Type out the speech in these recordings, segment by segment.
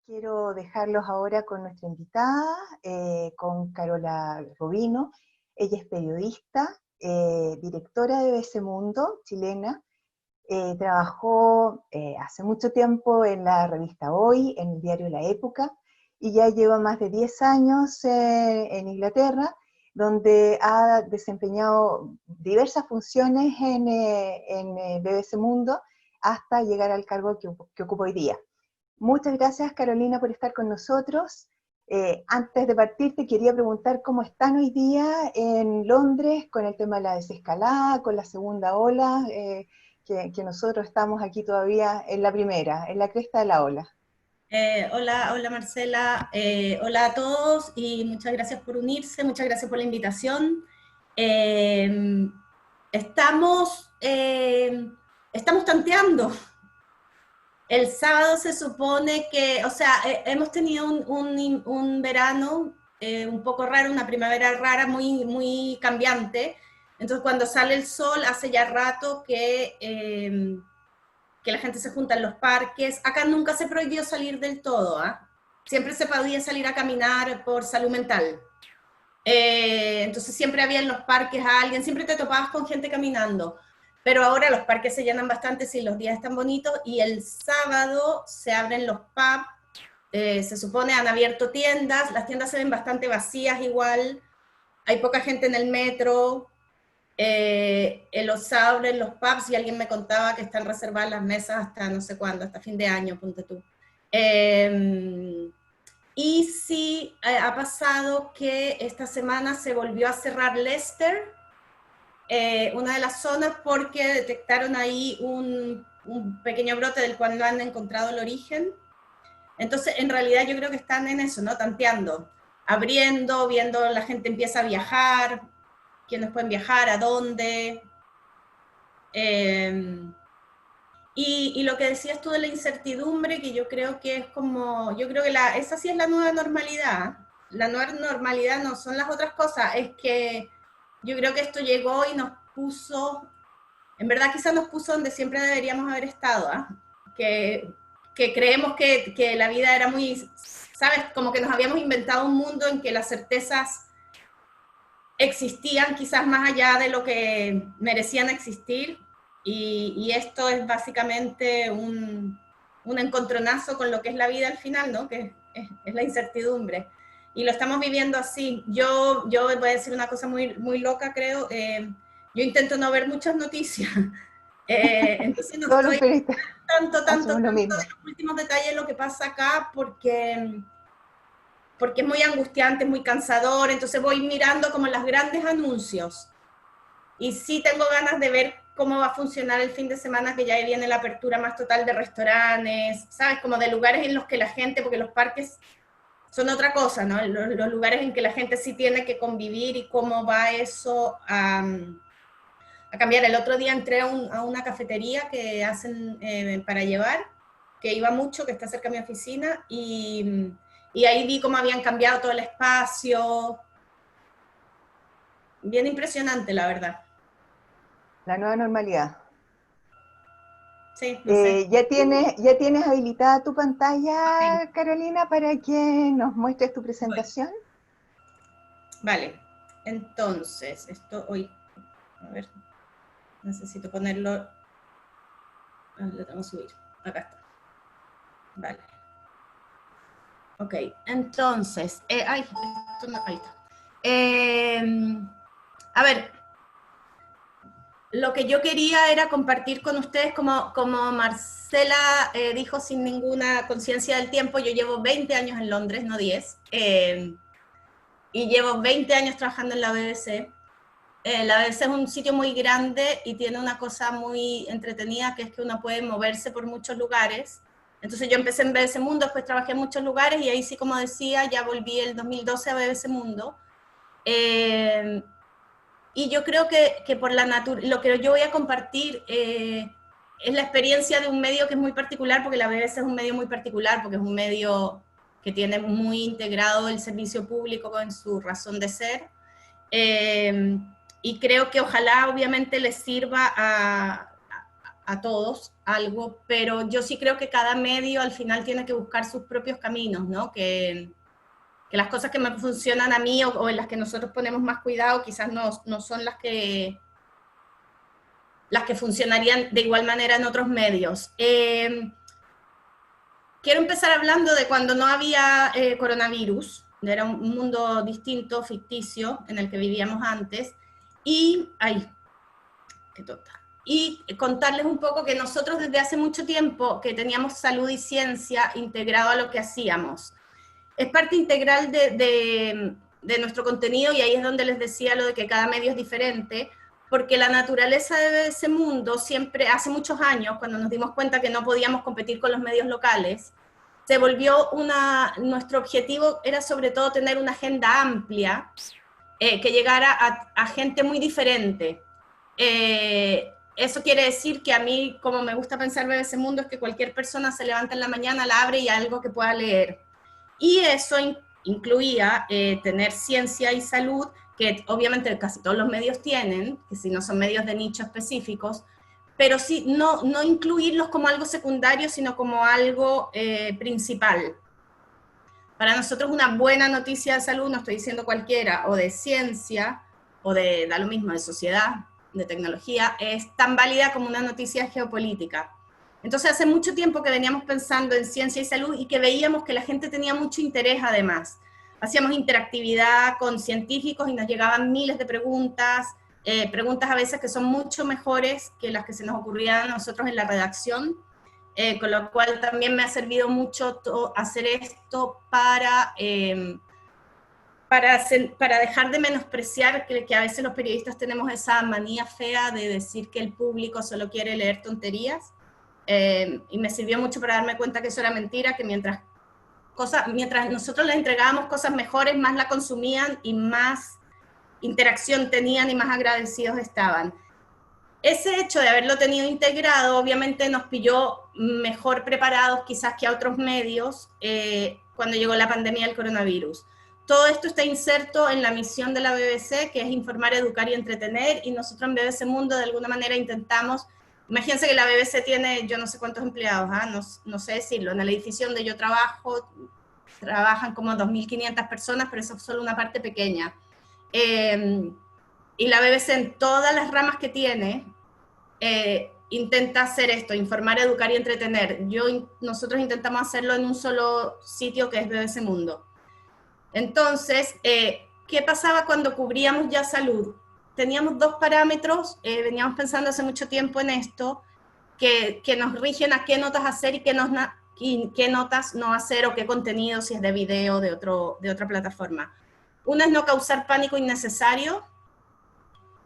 Quiero dejarlos ahora con nuestra invitada, con Carola Robino. Ella es periodista, directora de BBC Mundo, chilena. Trabajó hace mucho tiempo en la revista Hoy, en el diario La Época, y ya lleva más de 10 años en Inglaterra, donde ha desempeñado diversas funciones en BBC Mundo hasta llegar al cargo que ocupa hoy día. Muchas gracias, Carolina, por estar con nosotros. Antes de partir, te quería preguntar cómo están hoy día en Londres con el tema de la desescalada, con la segunda ola, que nosotros estamos aquí todavía en la primera, en la cresta de la ola. Hola Marcela, hola a todos y muchas gracias por unirse, muchas gracias por la invitación. Estamos, estamos tanteando. El sábado se supone que, o sea, hemos tenido un verano un poco raro, una primavera rara, muy cambiante. Entonces cuando sale el sol hace ya rato que la gente se junta en los parques. Acá nunca se prohibió salir del todo, ¿eh? Siempre se podía salir a caminar por salud mental. Entonces siempre había en los parques a alguien, siempre te topabas con gente caminando. Pero ahora los parques se llenan bastante, sí, los días están bonitos, y el sábado se abren los pubs, se supone han abierto tiendas, las tiendas se ven bastante vacías igual, hay poca gente en el metro, los abren los pubs y alguien me contaba que están reservadas las mesas hasta no sé cuándo, hasta fin de año, ponte tú. Y sí ha pasado que esta semana se volvió a cerrar Leicester, una de las zonas, porque detectaron ahí un pequeño brote del cual no han encontrado el origen. Entonces, en realidad yo creo que están en eso, ¿no? Tanteando, abriendo, viendo la gente empieza a viajar, quiénes pueden viajar, a dónde. Y lo que decías tú de la incertidumbre, que yo creo que es como, yo creo que esa sí es la nueva normalidad. La nueva normalidad no son las otras cosas, es que yo creo que esto llegó y nos puso, en verdad quizás nos puso donde siempre deberíamos haber estado, ¿eh? que creemos que la vida era muy, ¿sabes? Como que nos habíamos inventado un mundo en que las certezas existían quizás más allá de lo que merecían existir, y esto es básicamente un encontronazo con lo que es la vida al final, ¿no? Que es la incertidumbre. Y lo estamos viviendo así. Yo voy a decir una cosa muy loca, creo. Yo intento no ver muchas noticias. Entonces no Todos los estoy periodistas tanto hacemos lo de mismo. los últimos detalles de lo que pasa acá, porque es muy angustiante, es muy cansador, entonces voy mirando como los grandes anuncios. Y sí tengo ganas de ver cómo va a funcionar el fin de semana, que ya viene la apertura más total de restaurantes, ¿sabes? Como de lugares en los que la gente, porque los parques son otra cosa, ¿no? Los lugares en que la gente sí tiene que convivir, y cómo va eso a cambiar. El otro día entré a una cafetería que hacen para llevar, que iba mucho, que está cerca de mi oficina, y ahí vi cómo habían cambiado todo el espacio. Bien impresionante, la verdad. La nueva normalidad. Sí, no sé. ¿Ya tienes habilitada tu Ok, pantalla, Carolina, para que nos muestres tu voy. presentación? Vale. Entonces, esto hoy, a ver, necesito ponerlo, lo tengo que subir. Acá está. Vale. Ok, entonces, ay, esto no, ahí está. A ver, lo que yo quería era compartir con ustedes, como Marcela dijo, sin ninguna conciencia del tiempo. Yo llevo 20 años en Londres, no 10, y llevo 20 años trabajando en la BBC. La BBC es un sitio muy grande y tiene una cosa muy entretenida, que es que uno puede moverse por muchos lugares. Entonces yo empecé en BBC Mundo, después trabajé en muchos lugares, y ahí sí, como decía, ya volví el 2012 a BBC Mundo. Eh, y yo creo que por lo que yo voy a compartir es la experiencia de un medio que es muy particular, porque la BBC es un medio muy particular, porque es un medio que tiene muy integrado el servicio público en su razón de ser. Y creo que ojalá obviamente les sirva a todos algo, pero yo sí creo que cada medio al final tiene que buscar sus propios caminos, ¿no? Que las cosas que me funcionan a mí o en las que nosotros ponemos más cuidado quizás no son las que funcionarían de igual manera en otros medios. Quiero empezar hablando de cuando no había coronavirus, era un mundo distinto, ficticio, en el que vivíamos antes, y, ay, qué tonta, y contarles un poco que nosotros desde hace mucho tiempo que teníamos salud y ciencia integrado a lo que hacíamos. Es parte integral de nuestro contenido, y ahí es donde les decía lo de que cada medio es diferente, porque la naturaleza de ese mundo siempre, hace muchos años, cuando nos dimos cuenta que no podíamos competir con los medios locales, se volvió nuestro objetivo era sobre todo tener una agenda amplia que llegara a gente muy diferente. Eso quiere decir que a mí, como me gusta pensar ver ese mundo, es que cualquier persona se levanta en la mañana, la abre y hay algo que pueda leer. Y eso incluía tener ciencia y salud, que obviamente casi todos los medios tienen, que si no son medios de nicho específicos, pero sí, no incluirlos como algo secundario, sino como algo principal. Para nosotros una buena noticia de salud, no estoy diciendo cualquiera, o de ciencia, o da lo mismo, de sociedad, de tecnología, es tan válida como una noticia geopolítica. Entonces hace mucho tiempo que veníamos pensando en ciencia y salud y que veíamos que la gente tenía mucho interés además. Hacíamos interactividad con científicos y nos llegaban miles de preguntas, preguntas a veces que son mucho mejores que las que se nos ocurrían a nosotros en la redacción, con lo cual también me ha servido mucho hacer esto para dejar de menospreciar que a veces los periodistas tenemos esa manía fea de decir que el público solo quiere leer tonterías, y me sirvió mucho para darme cuenta que eso era mentira, que mientras nosotros les entregábamos cosas mejores, más la consumían y más interacción tenían y más agradecidos estaban. Ese hecho de haberlo tenido integrado obviamente nos pilló mejor preparados quizás que a otros medios cuando llegó la pandemia del coronavirus. Todo esto está inserto en la misión de la BBC, que es informar, educar y entretener, y nosotros en BBC Mundo de alguna manera intentamos, imagínense que la BBC tiene yo no sé cuántos empleados, no sé decirlo, en el edificio donde yo trabajo, trabajan como 2.500 personas, pero eso es solo una parte pequeña. Y la BBC en todas las ramas que tiene, intenta hacer esto, informar, educar y entretener. Nosotros intentamos hacerlo en un solo sitio que es BBC Mundo. Entonces, ¿qué pasaba cuando cubríamos ya salud? Teníamos dos parámetros, veníamos pensando hace mucho tiempo en esto, que nos rigen a qué notas hacer y qué notas no hacer, o qué contenido, si es de video, de otra plataforma. Una es no causar pánico innecesario,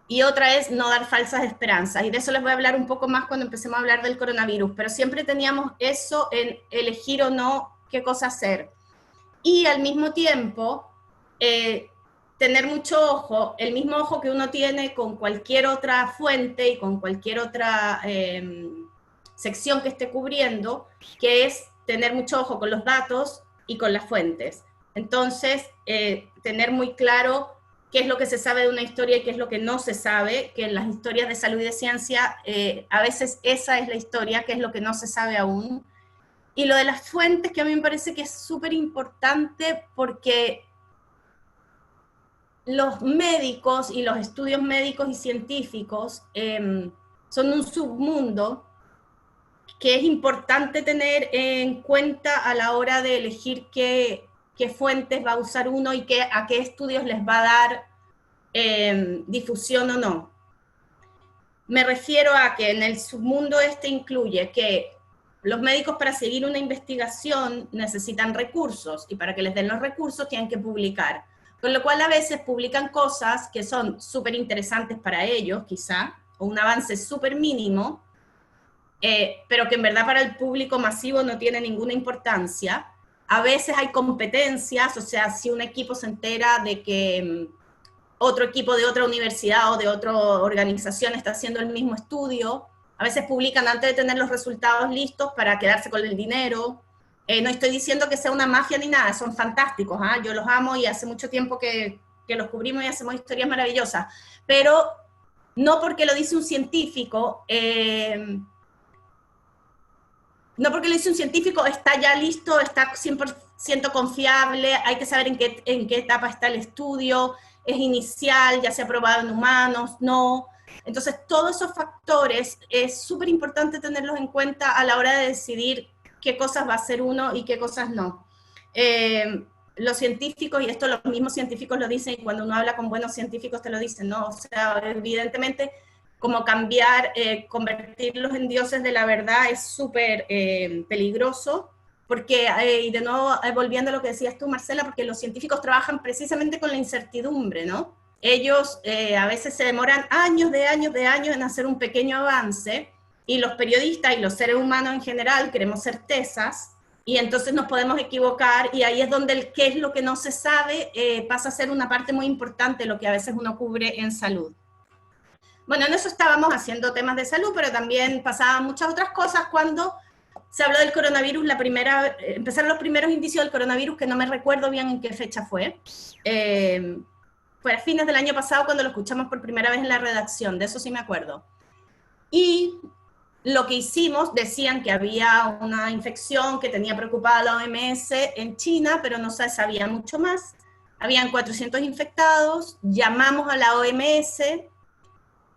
y otra es no dar falsas esperanzas, y de eso les voy a hablar un poco más cuando empecemos a hablar del coronavirus, pero siempre teníamos eso en elegir o no qué cosa hacer. Y al mismo tiempo, tener mucho ojo, el mismo ojo que uno tiene con cualquier otra fuente y con cualquier otra sección que esté cubriendo, que es tener mucho ojo con los datos y con las fuentes. Entonces, tener muy claro qué es lo que se sabe de una historia y qué es lo que no se sabe, que en las historias de salud y de ciencia, a veces esa es la historia, qué es lo que no se sabe aún. Y lo de las fuentes, que a mí me parece que es súper importante, porque los médicos y los estudios médicos y científicos son un submundo que es importante tener en cuenta a la hora de elegir qué fuentes va a usar uno y a qué estudios les va a dar difusión o no. Me refiero a que en el submundo incluye que los médicos, para seguir una investigación, necesitan recursos, y para que les den los recursos tienen que publicar. Con lo cual a veces publican cosas que son súper interesantes para ellos, quizá, o un avance súper mínimo, pero que en verdad para el público masivo no tiene ninguna importancia. A veces hay competencias, o sea, si un equipo se entera de que otro equipo de otra universidad o de otra organización está haciendo el mismo estudio, a veces publican antes de tener los resultados listos para quedarse con el dinero. No estoy diciendo que sea una mafia ni nada, son fantásticos, yo los amo y hace mucho tiempo que los cubrimos y hacemos historias maravillosas, pero no porque lo dice un científico, no porque lo dice un científico está ya listo, está 100% confiable, hay que saber en qué etapa está el estudio, es inicial, ya se ha probado en humanos, no. Entonces, todos esos factores es súper importante tenerlos en cuenta a la hora de decidir qué cosas va a hacer uno y qué cosas no. Los científicos, y esto los mismos científicos lo dicen, y cuando uno habla con buenos científicos te lo dicen, ¿no? O sea, evidentemente, como cambiar, convertirlos en dioses de la verdad es súper peligroso, porque, y de nuevo, volviendo a lo que decías tú, Marcela, porque los científicos trabajan precisamente con la incertidumbre, ¿no? Ellos a veces se demoran años en hacer un pequeño avance, y los periodistas y los seres humanos en general queremos certezas, y entonces nos podemos equivocar, y ahí es donde el qué es lo que no se sabe pasa a ser una parte muy importante de lo que a veces uno cubre en salud. Bueno, en eso estábamos haciendo temas de salud, pero también pasaban muchas otras cosas cuando se habló del coronavirus, empezaron los primeros indicios del coronavirus, que no me recuerdo bien en qué fecha fue. Fue a fines del año pasado cuando lo escuchamos por primera vez en la redacción, de eso sí me acuerdo. Y lo que hicimos, decían que había una infección que tenía preocupada la OMS en China, pero no se sabía mucho más. Habían 400 infectados, llamamos a la OMS,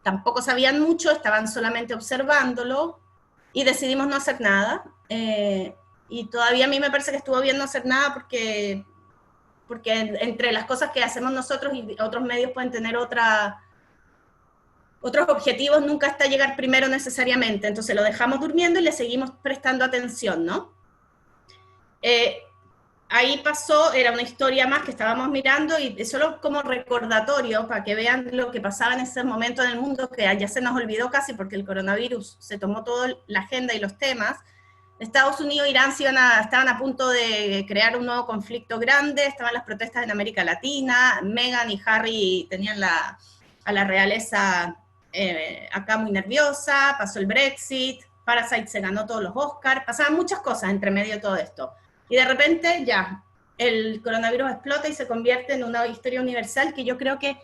tampoco sabían mucho, estaban solamente observándolo, y decidimos no hacer nada. Y todavía a mí me parece que estuvo bien no hacer nada porque entre las cosas que hacemos nosotros y otros medios pueden tener otros objetivos, nunca está llegar primero necesariamente, entonces lo dejamos durmiendo y le seguimos prestando atención, ¿no? Ahí pasó, era una historia más que estábamos mirando, y solo como recordatorio para que vean lo que pasaba en ese momento en el mundo, que ya se nos olvidó casi porque el coronavirus se tomó toda la agenda y los temas. Estados Unidos e Irán estaban a punto de crear un nuevo conflicto grande, estaban las protestas en América Latina, Meghan y Harry tenían a la realeza acá muy nerviosa, pasó el Brexit, Parasite se ganó todos los Oscars, pasaban muchas cosas entre medio de todo esto. Y de repente ya, el coronavirus explota y se convierte en una historia universal que yo creo que,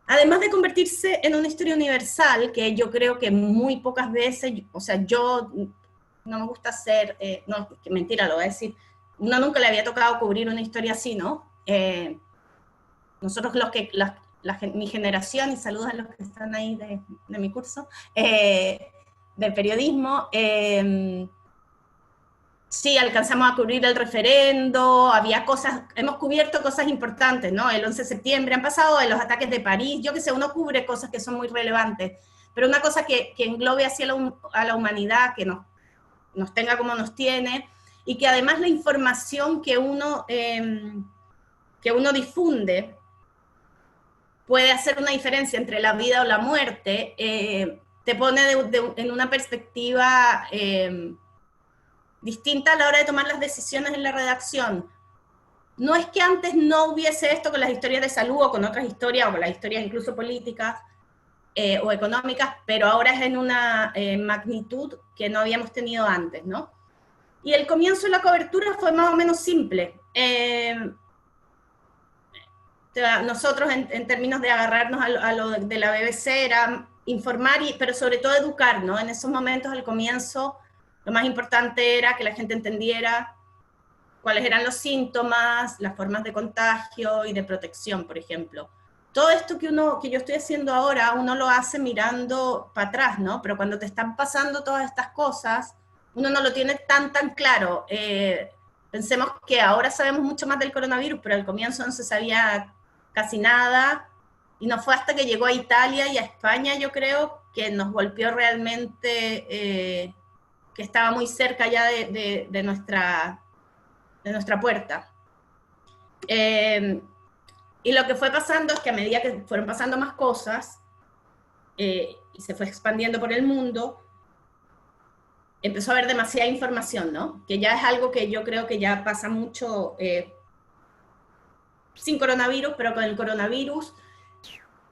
además de convertirse en una historia universal, que yo creo que muy pocas veces, o sea, yo no me gusta hacer, no, que mentira, lo voy a decir, uno nunca le había tocado cubrir una historia así, ¿no? Nosotros mi generación, y saludos a los que están ahí de mi curso, de periodismo, sí, alcanzamos a cubrir el referendo, había cosas, hemos cubierto cosas importantes, ¿no? El 11 de septiembre han pasado, los ataques de París, yo qué sé, uno cubre cosas que son muy relevantes, pero una cosa que englobe hacia a la humanidad, que nos tenga como nos tiene, y que además la información que uno difunde puede hacer una diferencia entre la vida o la muerte, te pone en una perspectiva distinta a la hora de tomar las decisiones en la redacción. No es que antes no hubiese esto con las historias de salud o con otras historias, o con las historias incluso políticas o económicas, pero ahora es en una magnitud que no habíamos tenido antes, ¿no? Y el comienzo de la cobertura fue más o menos simple. Nosotros, en términos de agarrarnos a lo de la BBC, era informar, pero sobre todo educar, ¿no? En esos momentos, al comienzo, lo más importante era que la gente entendiera cuáles eran los síntomas, las formas de contagio y de protección, por ejemplo. Todo esto que yo estoy haciendo ahora, uno lo hace mirando para atrás, ¿no? Pero cuando te están pasando todas estas cosas, uno no lo tiene tan claro. Pensemos que ahora sabemos mucho más del coronavirus, pero al comienzo no se sabía casi nada, y no fue hasta que llegó a Italia y a España, yo creo, que nos golpeó realmente, que estaba muy cerca ya de nuestra puerta. Y lo que fue pasando es que a medida que fueron pasando más cosas y se fue expandiendo por el mundo, empezó a haber demasiada información, ¿no? Que ya es algo que yo creo que ya pasa mucho sin coronavirus, pero con el coronavirus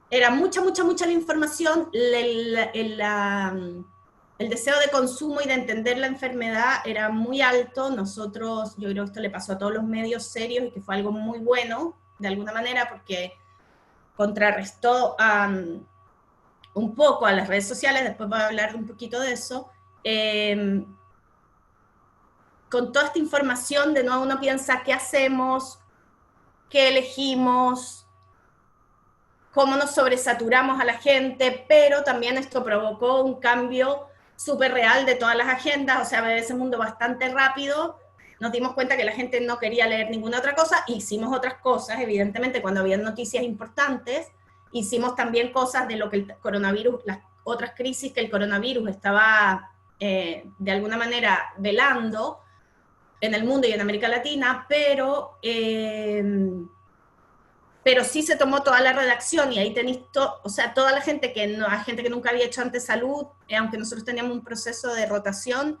era mucha la información, el deseo de consumo y de entender la enfermedad era muy alto. Nosotros, yo creo que esto le pasó a todos los medios serios, y que fue algo muy bueno, de alguna manera, porque contrarrestó un poco a las redes sociales, después voy a hablar un poquito de eso, con toda esta información, de nuevo uno piensa, ¿qué hacemos? ¿Qué elegimos? ¿Cómo nos sobresaturamos a la gente? Pero también esto provocó un cambio súper real de todas las agendas, o sea, BBC Mundo bastante rápido. Nos dimos cuenta que la gente no quería leer ninguna otra cosa, hicimos otras cosas, evidentemente, cuando había noticias importantes, hicimos también cosas de lo que el coronavirus, las otras crisis que el coronavirus estaba de alguna manera velando en el mundo y en América Latina, pero sí se tomó toda la redacción y ahí tenéis, o sea, toda la gente que, no, gente que nunca había hecho antes salud, aunque nosotros teníamos un proceso de rotación,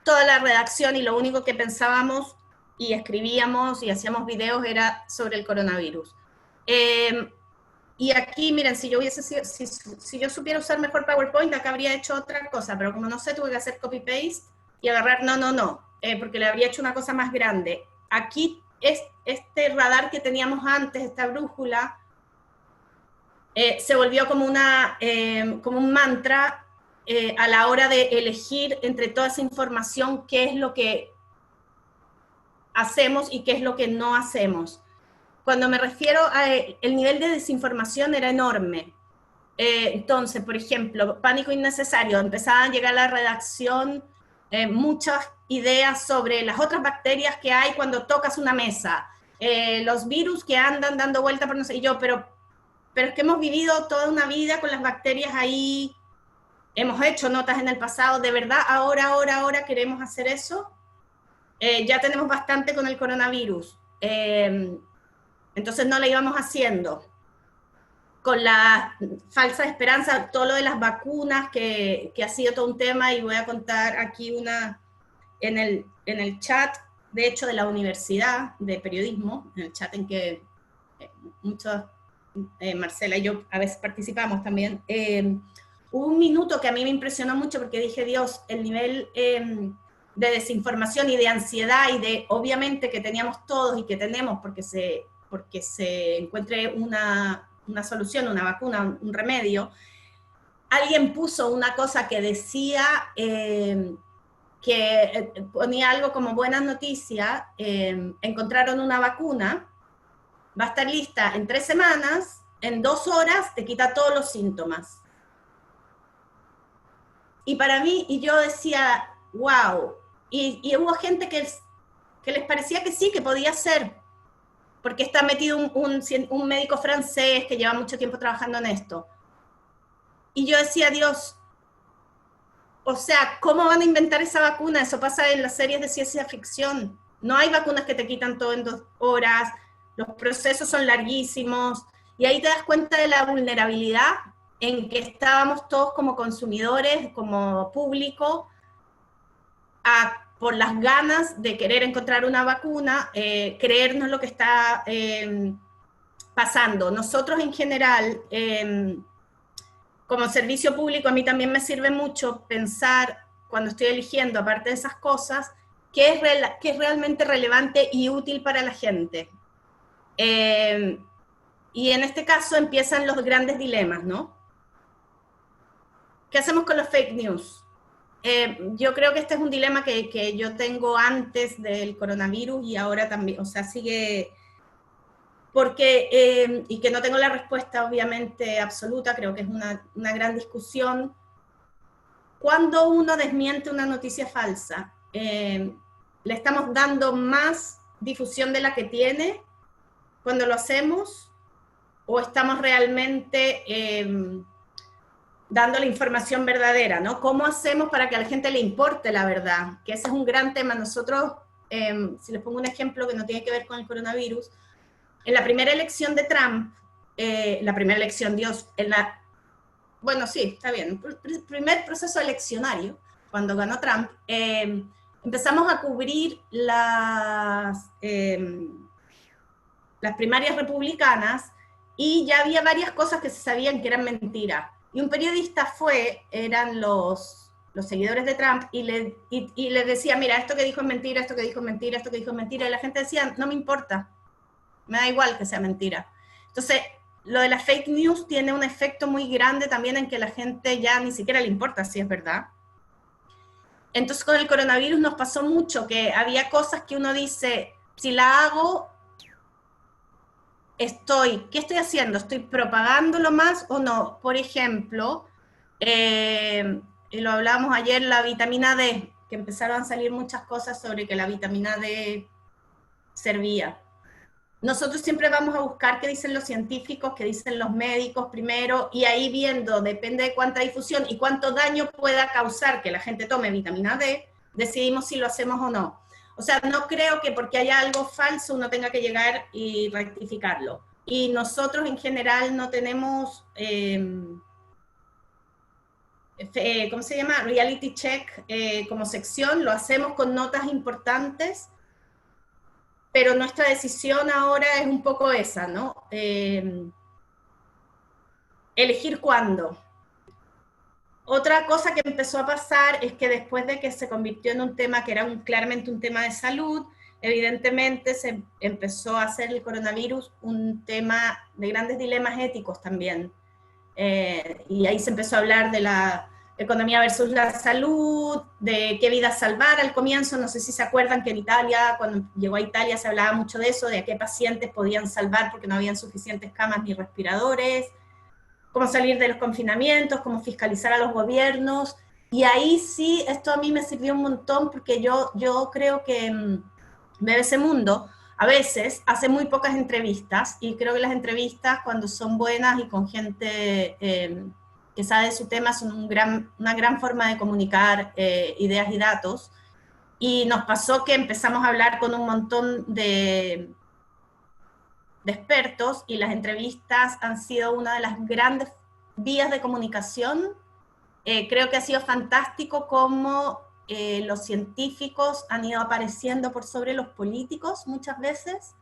toda la redacción y lo único que pensábamos y escribíamos y hacíamos videos era sobre el coronavirus. Y aquí, miren, si yo hubiese sido, si yo supiera usar mejor PowerPoint, acá habría hecho otra cosa, pero como no sé, tuve que hacer copy-paste y agarrar, porque le habría hecho una cosa más grande. Aquí, este radar que teníamos antes, esta brújula, se volvió como un mantra a la hora de elegir entre toda esa información qué es lo que hacemos y qué es lo que no hacemos. Cuando me refiero a el nivel de desinformación era enorme. Entonces, por ejemplo, pánico innecesario, empezaban a llegar a la redacción muchas ideas sobre las otras bacterias que hay cuando tocas una mesa, los virus que andan dando vuelta por no sé, y yo, pero es que hemos vivido toda una vida con las bacterias ahí, hemos hecho notas en el pasado, ¿de verdad ahora queremos hacer eso? Ya tenemos bastante con el coronavirus, entonces no lo íbamos haciendo. Con la falsa esperanza, todo lo de las vacunas, que ha sido todo un tema, y voy a contar aquí una en el chat, de hecho, de la Universidad de Periodismo, en el chat en que muchos, Marcela y yo a veces participamos también, hubo un minuto que a mí me impresionó mucho porque dije, Dios, el nivel de desinformación y de ansiedad y de, obviamente, que teníamos todos y que tenemos porque se encuentre una solución, una vacuna, un remedio. Alguien puso una cosa que decía que ponía algo como buenas noticias, encontraron una vacuna, va a estar lista en 3 semanas, en 2 horas te quita todos los síntomas. Y para mí, y yo decía, wow, y hubo gente que les parecía que sí, que podía ser, porque está metido un médico francés que lleva mucho tiempo trabajando en esto. Y yo decía, Dios, o sea, ¿cómo van a inventar esa vacuna? Eso pasa en las series de ciencia ficción. No hay vacunas que te quitan todo en 2 horas, los procesos son larguísimos, y ahí te das cuenta de la vulnerabilidad en que estábamos todos como consumidores, como público, por las ganas de querer encontrar una vacuna, creernos lo que está pasando. Nosotros en general, como servicio público, a mí también me sirve mucho pensar, cuando estoy eligiendo, aparte de esas cosas, qué es realmente relevante y útil para la gente. Y en este caso empiezan los grandes dilemas, ¿no? ¿Qué hacemos con los fake news? Yo creo que este es un dilema que yo tengo antes del coronavirus y ahora también, o sea, sigue, porque, y que no tengo la respuesta obviamente absoluta, creo que es una gran discusión. Cuando uno desmiente una noticia falsa, le estamos dando más difusión de la que tiene cuando lo hacemos, o estamos realmente dando la información verdadera, ¿no? ¿Cómo hacemos para que a la gente le importe la verdad? Que ese es un gran tema. Nosotros, si les pongo un ejemplo que no tiene que ver con el coronavirus, en la primera elección de Trump, bueno, sí, está bien, primer proceso eleccionario, cuando ganó Trump, empezamos a cubrir las primarias republicanas y ya había varias cosas que se sabían que eran mentiras. Y un periodista eran los seguidores de Trump, y le decía, mira, esto que dijo es mentira, esto que dijo es mentira, esto que dijo es mentira, y la gente decía, no me importa, me da igual que sea mentira. Entonces, lo de las fake news tiene un efecto muy grande también en que la gente ya ni siquiera le importa si es verdad. Entonces con el coronavirus nos pasó mucho, que había cosas que uno dice, si la hago, ¿qué estoy haciendo? ¿Estoy propagándolo más o no? Por ejemplo, y lo hablábamos ayer, la vitamina D, que empezaron a salir muchas cosas sobre que la vitamina D servía. Nosotros siempre vamos a buscar qué dicen los científicos, qué dicen los médicos primero, y ahí viendo, depende de cuánta difusión y cuánto daño pueda causar que la gente tome vitamina D, decidimos si lo hacemos o no. O sea, no creo que porque haya algo falso uno tenga que llegar y rectificarlo. Y nosotros en general no tenemos, ¿cómo se llama? Reality check como sección, lo hacemos con notas importantes, pero nuestra decisión ahora es un poco esa, ¿no? Elegir cuándo. Otra cosa que empezó a pasar es que después de que se convirtió en un tema que era claramente un tema de salud, evidentemente se empezó a hacer el coronavirus un tema de grandes dilemas éticos también. Y ahí se empezó a hablar de la economía versus la salud, de qué vida salvar al comienzo. No sé si se acuerdan que en Italia, cuando llegó a Italia, se hablaba mucho de eso, de a qué pacientes podían salvar porque no habían suficientes camas ni respiradores, cómo salir de los confinamientos, cómo fiscalizar a los gobiernos. Y ahí sí, esto a mí me sirvió un montón porque yo creo que BBC Mundo a veces hace muy pocas entrevistas y creo que las entrevistas cuando son buenas y con gente que sabe de su tema son una gran forma de comunicar ideas y datos. Y nos pasó que empezamos a hablar con un montón de expertos y las entrevistas han sido una de las grandes vías de comunicación. Creo que ha sido fantástico cómo los científicos han ido apareciendo por sobre los políticos muchas veces.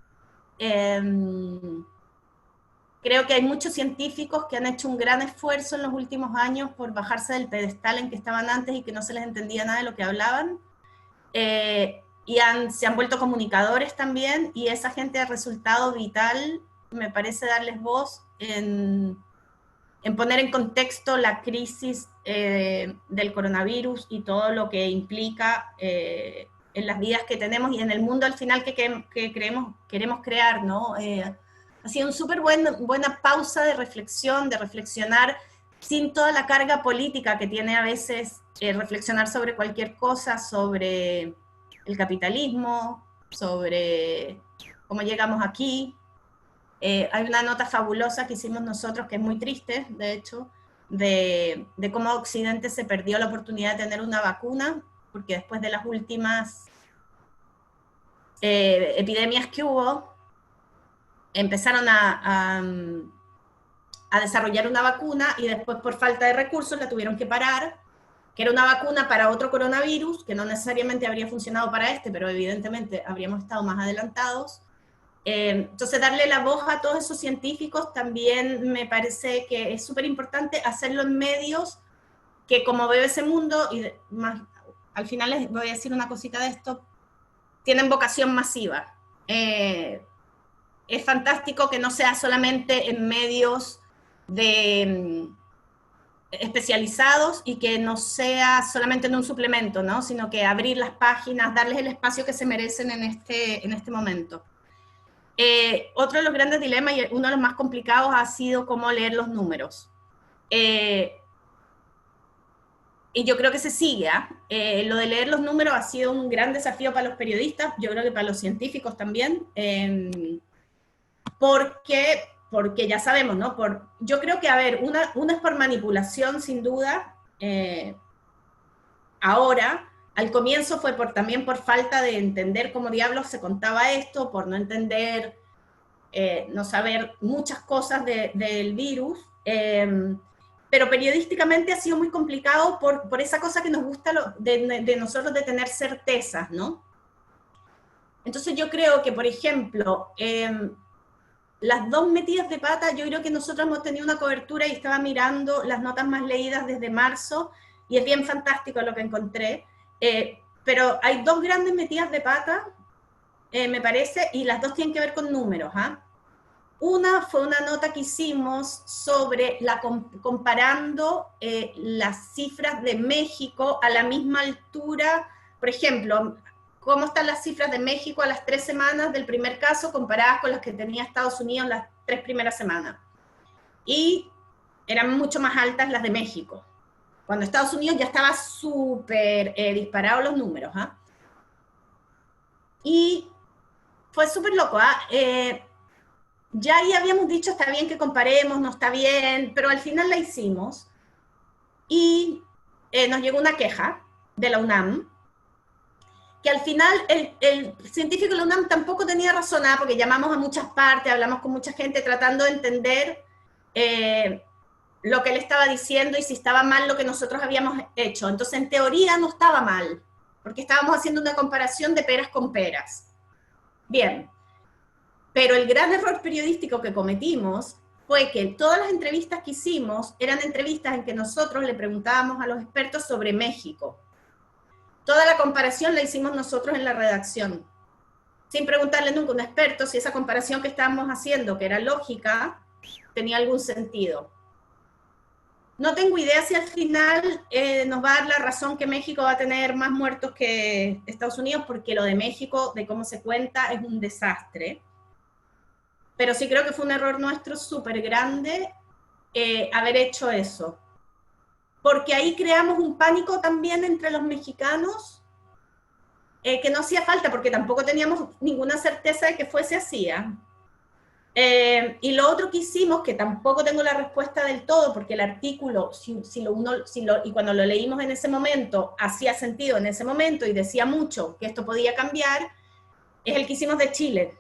Creo que hay muchos científicos que han hecho un gran esfuerzo en los últimos años por bajarse del pedestal en que estaban antes y que no se les entendía nada de lo que hablaban. Y se han vuelto comunicadores también, y esa gente ha resultado vital, me parece, darles voz en poner en contexto la crisis del coronavirus y todo lo que implica en las vidas que tenemos y en el mundo al final que queremos crear, ¿no? Ha sido una súper buena pausa de reflexionar sin toda la carga política que tiene a veces reflexionar sobre cualquier cosa, sobre el capitalismo, sobre cómo llegamos aquí. Hay una nota fabulosa que hicimos nosotros, que es muy triste, de hecho, de cómo Occidente se perdió la oportunidad de tener una vacuna, porque después de las últimas epidemias que hubo, empezaron a desarrollar una vacuna y después por falta de recursos la tuvieron que parar, que era una vacuna para otro coronavirus, que no necesariamente habría funcionado para este, pero evidentemente habríamos estado más adelantados. Entonces, darle la voz a todos esos científicos también me parece que es súper importante hacerlo en medios que como BBC Mundo, y más, al final les voy a decir una cosita de esto, tienen vocación masiva. Es fantástico que no sea solamente en medios especializados y que no sea solamente en un suplemento, ¿no? Sino que abrir las páginas, darles el espacio que se merecen en este momento. Otro de los grandes dilemas y uno de los más complicados ha sido cómo leer los números. Y yo creo que se sigue. Lo de leer los números ha sido un gran desafío para los periodistas, yo creo que para los científicos también, porque ya sabemos, ¿no? Yo creo que, a ver, una es por manipulación, sin duda, ahora. Al comienzo fue también por falta de entender cómo diablos se contaba esto, por no entender, no saber muchas cosas del virus, pero periodísticamente ha sido muy complicado por esa cosa que nos gusta de nosotros de tener certezas, ¿no? Entonces yo creo que, por ejemplo, las dos metidas de pata, yo creo que nosotros hemos tenido una cobertura y estaba mirando las notas más leídas desde marzo, y es bien fantástico lo que encontré. Pero hay dos grandes metidas de pata, me parece, y las dos tienen que ver con números. Una fue una nota que hicimos sobre comparando las cifras de México a la misma altura. Por ejemplo, cómo están las cifras de México a las 3 semanas del primer caso comparadas con las que tenía Estados Unidos las 3 primeras semanas. Y eran mucho más altas las de México, cuando Estados Unidos ya estaba súper disparado los números. Y fue súper loco. Ya ahí habíamos dicho, está bien que comparemos, no está bien, pero al final la hicimos. Y nos llegó una queja de la UNAM, que al final el científico de la UNAM tampoco tenía razón, porque llamamos a muchas partes, hablamos con mucha gente tratando de entender lo que él estaba diciendo y si estaba mal lo que nosotros habíamos hecho. Entonces, en teoría no estaba mal, porque estábamos haciendo una comparación de peras con peras. Bien, pero el gran error periodístico que cometimos fue que todas las entrevistas que hicimos eran entrevistas en que nosotros le preguntábamos a los expertos sobre México. Toda la comparación la hicimos nosotros en la redacción, sin preguntarle nunca a un experto si esa comparación que estábamos haciendo, que era lógica, tenía algún sentido. No tengo idea si al final nos va a dar la razón que México va a tener más muertos que Estados Unidos, porque lo de México, de cómo se cuenta, es un desastre. Pero sí creo que fue un error nuestro súper grande haber hecho eso. Porque ahí creamos un pánico también entre los mexicanos que no hacía falta, porque tampoco teníamos ninguna certeza de que fuese así. Y lo otro que hicimos, que tampoco tengo la respuesta del todo, porque el artículo, y cuando lo leímos en ese momento, hacía sentido en ese momento y decía mucho que esto podía cambiar, es el que hicimos de Chile,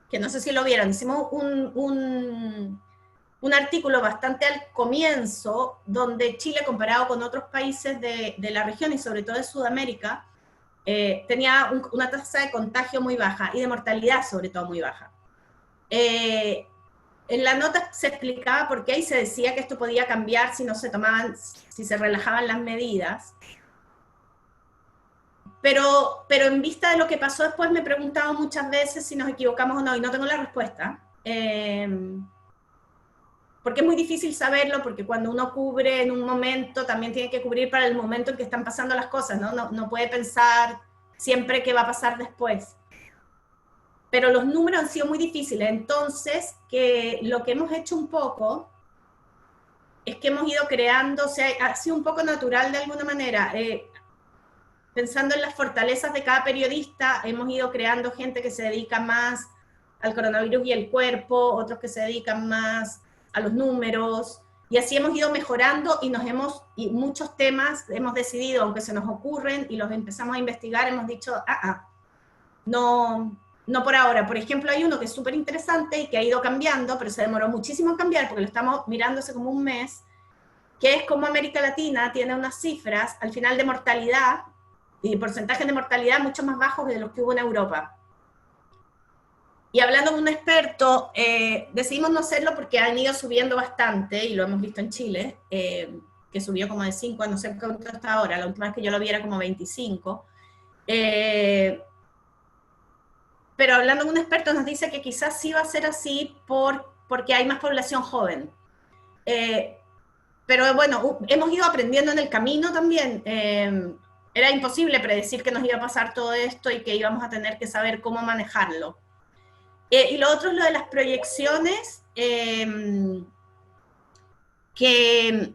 que no sé si lo vieron. Hicimos un artículo bastante al comienzo, donde Chile, comparado con otros países de la región y sobre todo de Sudamérica, tenía una tasa de contagio muy baja y de mortalidad sobre todo muy baja. En la nota se explicaba por qué y se decía que esto podía cambiar si se relajaban las medidas. Pero en vista de lo que pasó después me he preguntado muchas veces si nos equivocamos o no, y no tengo la respuesta. Porque es muy difícil saberlo, porque cuando uno cubre en un momento, también tiene que cubrir para el momento en que están pasando las cosas, ¿no? No puede pensar siempre qué va a pasar después. Pero los números han sido muy difíciles, entonces lo que hemos hecho un poco es que hemos ido creando, o sea, ha sido un poco natural de alguna manera, pensando en las fortalezas de cada periodista, hemos ido creando gente que se dedica más al coronavirus y el cuerpo, otros que se dedican más a los números, y así hemos ido mejorando y muchos temas hemos decidido, aunque se nos ocurren y los empezamos a investigar, hemos dicho, no por ahora. Por ejemplo, hay uno que es súper interesante y que ha ido cambiando, pero se demoró muchísimo en cambiar porque lo estamos mirando hace como un mes, que es cómo América Latina tiene unas cifras al final de mortalidad y porcentajes de mortalidad mucho más bajos de los que hubo en Europa. Y hablando con un experto, decidimos no hacerlo porque han ido subiendo bastante, y lo hemos visto en Chile, que subió como de 5 a no sé cuánto está ahora, la última vez que yo lo vi era como 25. Pero hablando con un experto nos dice que quizás sí va a ser así porque hay más población joven. Pero bueno, hemos ido aprendiendo en el camino también. Era imposible predecir que nos iba a pasar todo esto y que íbamos a tener que saber cómo manejarlo. Y lo otro es lo de las proyecciones, que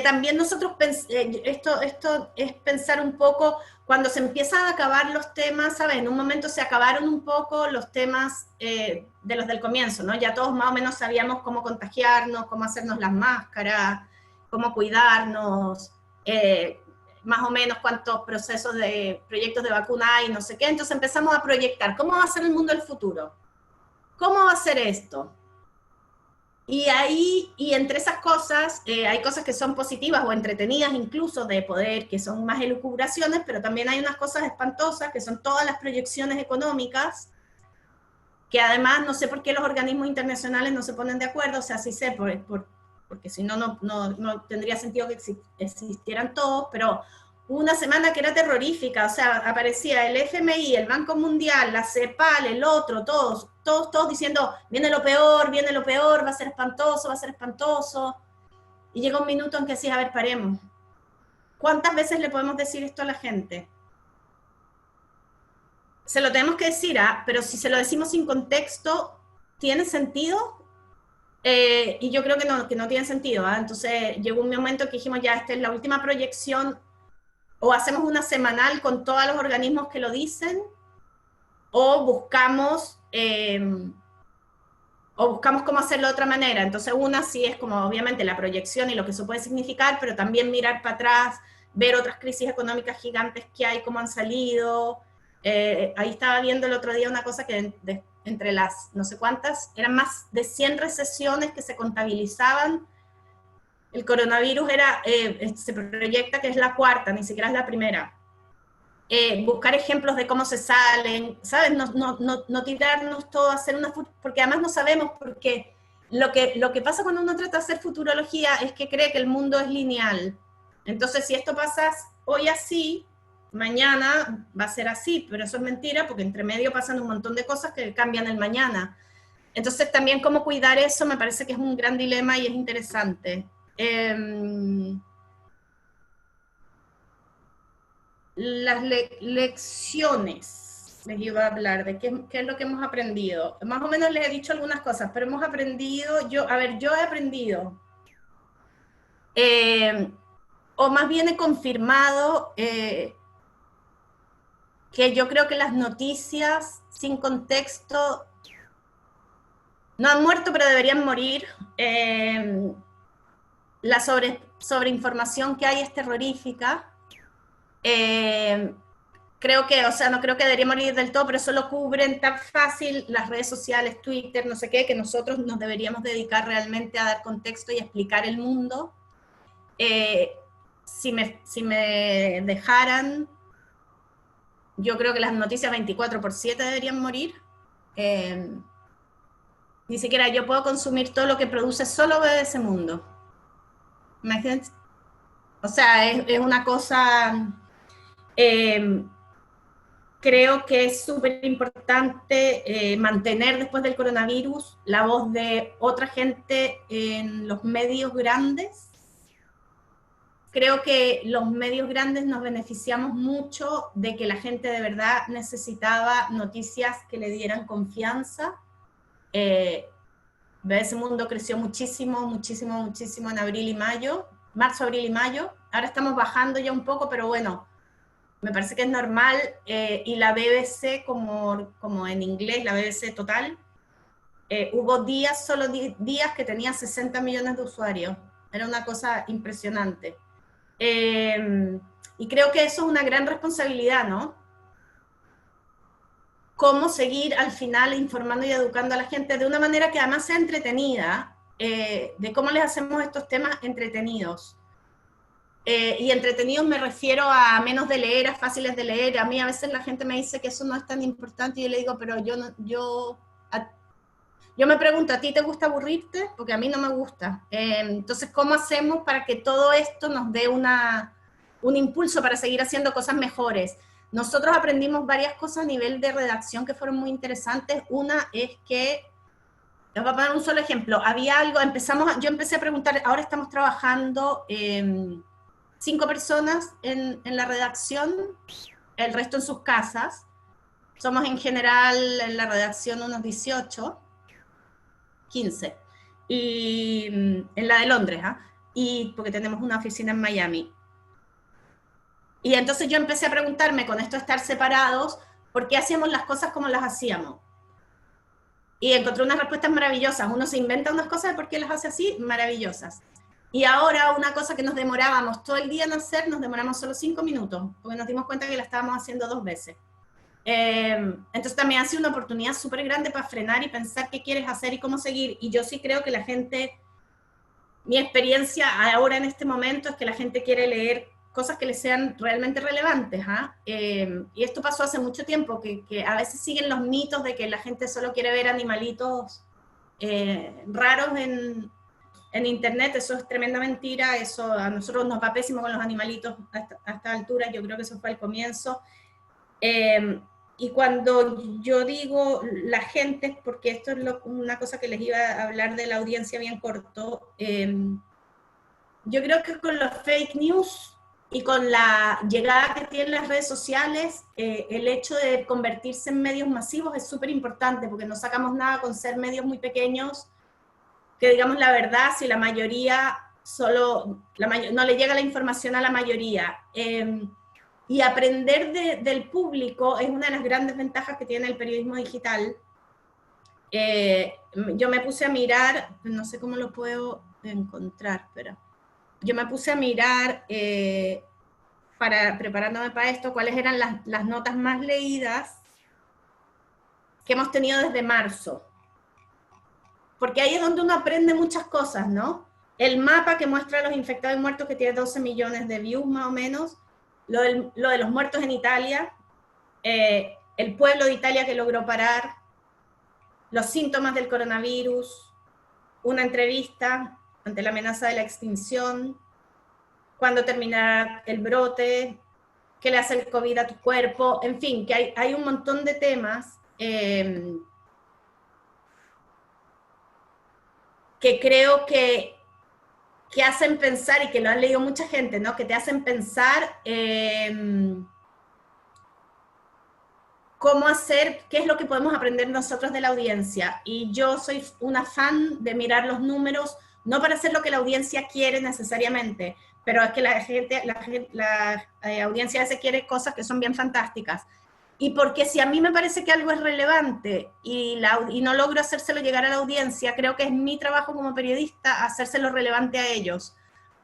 también nosotros, esto es pensar un poco, cuando se empiezan a acabar los temas, ¿sabes? En un momento se acabaron un poco los temas de los del comienzo, ¿no? Ya todos más o menos sabíamos cómo contagiarnos, cómo hacernos las máscaras, cómo cuidarnos, más o menos cuántos proyectos de vacuna hay, no sé qué. Entonces empezamos a proyectar, ¿cómo va a ser el mundo del futuro? ¿Cómo va a ser esto? Y entre esas cosas, hay cosas que son positivas o entretenidas incluso de poder, que son más elucubraciones, pero también hay unas cosas espantosas, que son todas las proyecciones económicas, que además no sé por qué los organismos internacionales no se ponen de acuerdo, o sea, sí sé, porque si no tendría sentido que existieran todos, pero una semana que era terrorífica, o sea, aparecía el FMI, el Banco Mundial, la CEPAL, el otro, todos diciendo, viene lo peor, va a ser espantoso, va a ser espantoso. Y llega un minuto en que decís, a ver, paremos. ¿Cuántas veces le podemos decir esto a la gente? Se lo tenemos que decir, pero si se lo decimos sin contexto, ¿tiene sentido? Y yo creo que no tiene sentido. Entonces llegó un momento que dijimos, ya, esta es la última proyección, o hacemos una semanal con todos los organismos que lo dicen, o buscamos cómo hacerlo de otra manera. Entonces una sí es como obviamente la proyección y lo que eso puede significar, pero también mirar para atrás, ver otras crisis económicas gigantes que hay, cómo han salido. Ahí estaba viendo el otro día una cosa que entre las no sé cuántas, eran más de 100 recesiones que se contabilizaban. El coronavirus se proyecta que es la cuarta, ni siquiera es la primera. Buscar ejemplos de cómo se salen, ¿sabes? No tirarnos todo a hacer porque además no sabemos, porque lo que pasa cuando uno trata de hacer futurología es que cree que el mundo es lineal. Entonces, si esto pasa hoy así, mañana va a ser así, pero eso es mentira, porque entre medio pasan un montón de cosas que cambian el mañana. Entonces, también cómo cuidar eso me parece que es un gran dilema y es interesante. Las lecciones, les iba a hablar de qué es lo que hemos aprendido. Más o menos les he dicho algunas cosas, pero hemos aprendido, yo he aprendido, o más bien he confirmado que yo creo que las noticias sin contexto no han muerto, pero deberían morir. La sobreinformación que hay es terrorífica. Creo que, o sea, no creo que debería morir del todo, pero eso lo cubren tan fácil las redes sociales, Twitter, no sé qué, que nosotros nos deberíamos dedicar realmente a dar contexto y a explicar el mundo. Si me dejaran, yo creo que las noticias 24/7 deberían morir. Ni siquiera yo puedo consumir todo lo que produce solo BBC Mundo. Imagínense. O sea, es una cosa... creo que es súper importante mantener después del coronavirus la voz de otra gente en los medios grandes. Creo que los medios grandes nos beneficiamos mucho de que la gente de verdad necesitaba noticias que le dieran confianza. BBC Mundo creció muchísimo en abril y mayo, marzo, abril y mayo. Ahora estamos bajando ya un poco, pero bueno, me parece que es normal, y la BBC, como en inglés, la BBC total, hubo solo días que tenía 60 millones de usuarios. Era una cosa impresionante. Y creo que eso es una gran responsabilidad, ¿no? Cómo seguir al final informando y educando a la gente de una manera que además sea entretenida, de cómo les hacemos estos temas entretenidos. Y entretenidos me refiero a menos de leer, a fáciles de leer. A mí a veces la gente me dice que eso no es tan importante y yo le digo, pero yo me pregunto, ¿a ti te gusta aburrirte? Porque a mí no me gusta. Entonces, ¿cómo hacemos para que todo esto nos dé un impulso para seguir haciendo cosas mejores? Nosotros aprendimos varias cosas a nivel de redacción que fueron muy interesantes. Una es que, les voy a poner un solo ejemplo, había algo, yo empecé a preguntar, ahora estamos trabajando 5 personas en la redacción, el resto en sus casas. Somos en general en la redacción unos 18, 15, y en la de Londres, y porque tenemos una oficina en Miami. Y entonces yo empecé a preguntarme, con esto de estar separados, ¿por qué hacíamos las cosas como las hacíamos? Y encontré unas respuestas maravillosas. Uno se inventa unas cosas de por qué las hace así, maravillosas. Y ahora una cosa que nos demorábamos todo el día en hacer, nos demoramos solo 5 minutos, porque nos dimos cuenta que la estábamos haciendo 2 veces. Entonces también ha sido una oportunidad súper grande para frenar y pensar qué quieres hacer y cómo seguir. Y yo sí creo que la gente, mi experiencia ahora en este momento es que la gente quiere leer cosas que les sean realmente relevantes. Y esto pasó hace mucho tiempo, que a veces siguen los mitos de que la gente solo quiere ver animalitos raros en internet, eso es tremenda mentira, eso a nosotros nos va pésimo con los animalitos a esta altura, yo creo que eso fue el comienzo. Y cuando yo digo la gente, porque esto es una cosa que les iba a hablar de la audiencia bien corto, yo creo que con los fake news y con la llegada que tienen las redes sociales, el hecho de convertirse en medios masivos es súper importante, porque no sacamos nada con ser medios muy pequeños, que digamos la verdad, si la mayoría no le llega la información a la mayoría. Y aprender del público es una de las grandes ventajas que tiene el periodismo digital. Yo me puse a mirar, no sé cómo lo puedo encontrar, pero yo me puse a mirar, preparándome para esto, cuáles eran las notas más leídas que hemos tenido desde marzo. Porque ahí es donde uno aprende muchas cosas, ¿no? El mapa que muestra los infectados y muertos, que tiene 12 millones de views más o menos, lo de los muertos en Italia, el pueblo de Italia que logró parar, los síntomas del coronavirus, una entrevista ante la amenaza de la extinción, cuándo terminará el brote, qué le hace el COVID a tu cuerpo, en fin, que hay un montón de temas que creo que hacen pensar, y que lo han leído mucha gente, ¿no? Que te hacen pensar cómo hacer, qué es lo que podemos aprender nosotros de la audiencia. Y yo soy una fan de mirar los números, no para hacer lo que la audiencia quiere necesariamente, pero es que la audiencia a veces quiere cosas que son bien fantásticas. Y porque si a mí me parece que algo es relevante y no logro hacérselo llegar a la audiencia, creo que es mi trabajo como periodista hacérselo relevante a ellos.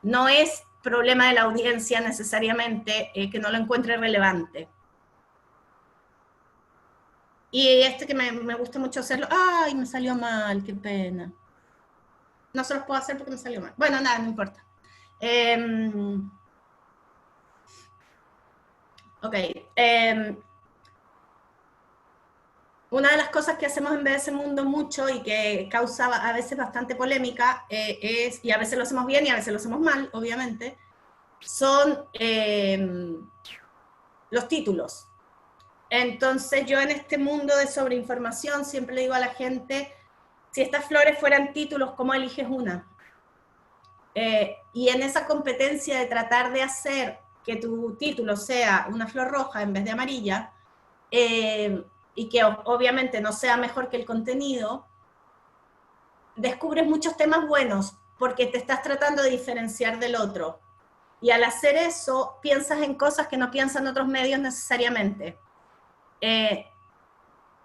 No es problema de la audiencia necesariamente que no lo encuentre relevante. Y que me gusta mucho hacerlo, ¡ay, me salió mal, qué pena! No se los puedo hacer porque me salió mal. Bueno, nada, no importa. Ok. Una de las cosas que hacemos en BBC Mundo mucho y que causa a veces bastante polémica y a veces lo hacemos bien y a veces lo hacemos mal, obviamente, son los títulos. Entonces yo en este mundo de sobreinformación siempre le digo a la gente, si estas flores fueran títulos, ¿cómo eliges una? Y en esa competencia de tratar de hacer que tu título sea una flor roja en vez de amarilla, y que obviamente no sea mejor que el contenido, descubres muchos temas buenos porque te estás tratando de diferenciar del otro. Y al hacer eso, piensas en cosas que no piensan otros medios necesariamente.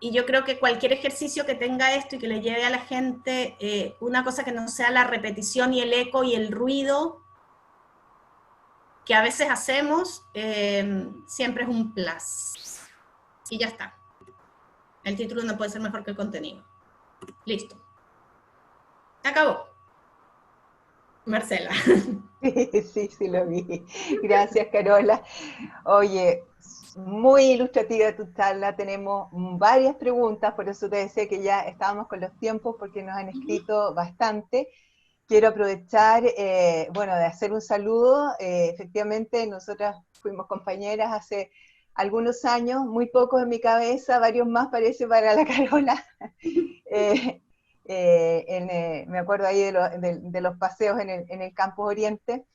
Y yo creo que cualquier ejercicio que tenga esto y que le lleve a la gente una cosa que no sea la repetición y el eco y el ruido que a veces hacemos, siempre es un plus. Y ya está. El título no puede ser mejor que el contenido. Listo. Acabó. Marcela. Sí, lo vi. Gracias, Carola. Oye, muy ilustrativa tu charla, tenemos varias preguntas, por eso te decía que ya estábamos con los tiempos porque nos han escrito bastante. Quiero aprovechar, bueno, de hacer un saludo. Efectivamente, nosotras fuimos compañeras hace algunos años, muy pocos en mi cabeza, varios más parece para la Carola. Me acuerdo ahí de los paseos en el Campus Oriente.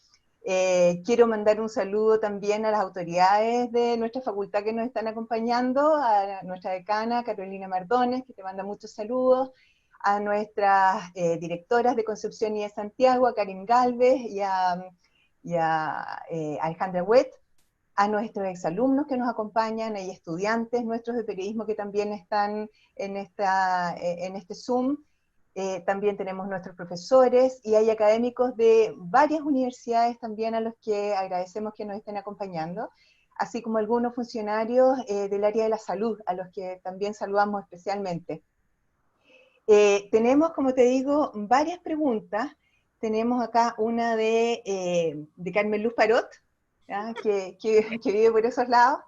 Quiero mandar un saludo también a las autoridades de nuestra facultad que nos están acompañando, a nuestra decana Carolina Mardones, que te manda muchos saludos, a nuestras directoras de Concepción y de Santiago, a Karin Galvez y a Alejandra Wett, a nuestros exalumnos que nos acompañan, hay estudiantes nuestros de periodismo que también están en este Zoom. También tenemos nuestros profesores y hay académicos de varias universidades también a los que agradecemos que nos estén acompañando, así como algunos funcionarios del área de la salud, a los que también saludamos especialmente. Tenemos, como te digo, varias preguntas. Tenemos acá una de Carmen Luz Parot, que vive por esos lados,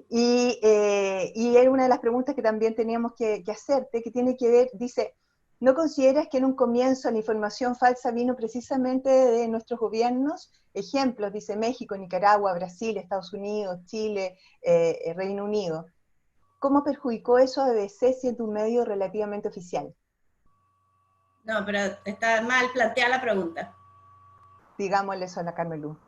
y es una de las preguntas que también teníamos que hacerte, que tiene que ver, dice, ¿No consideras que en un comienzo la información falsa vino precisamente de nuestros gobiernos? Ejemplos, dice México, Nicaragua, Brasil, Estados Unidos, Chile, Reino Unido. ¿Cómo perjudicó eso a BBC siendo un medio relativamente oficial? No, pero está mal planteada la pregunta. Digámosle eso a la Carmelú.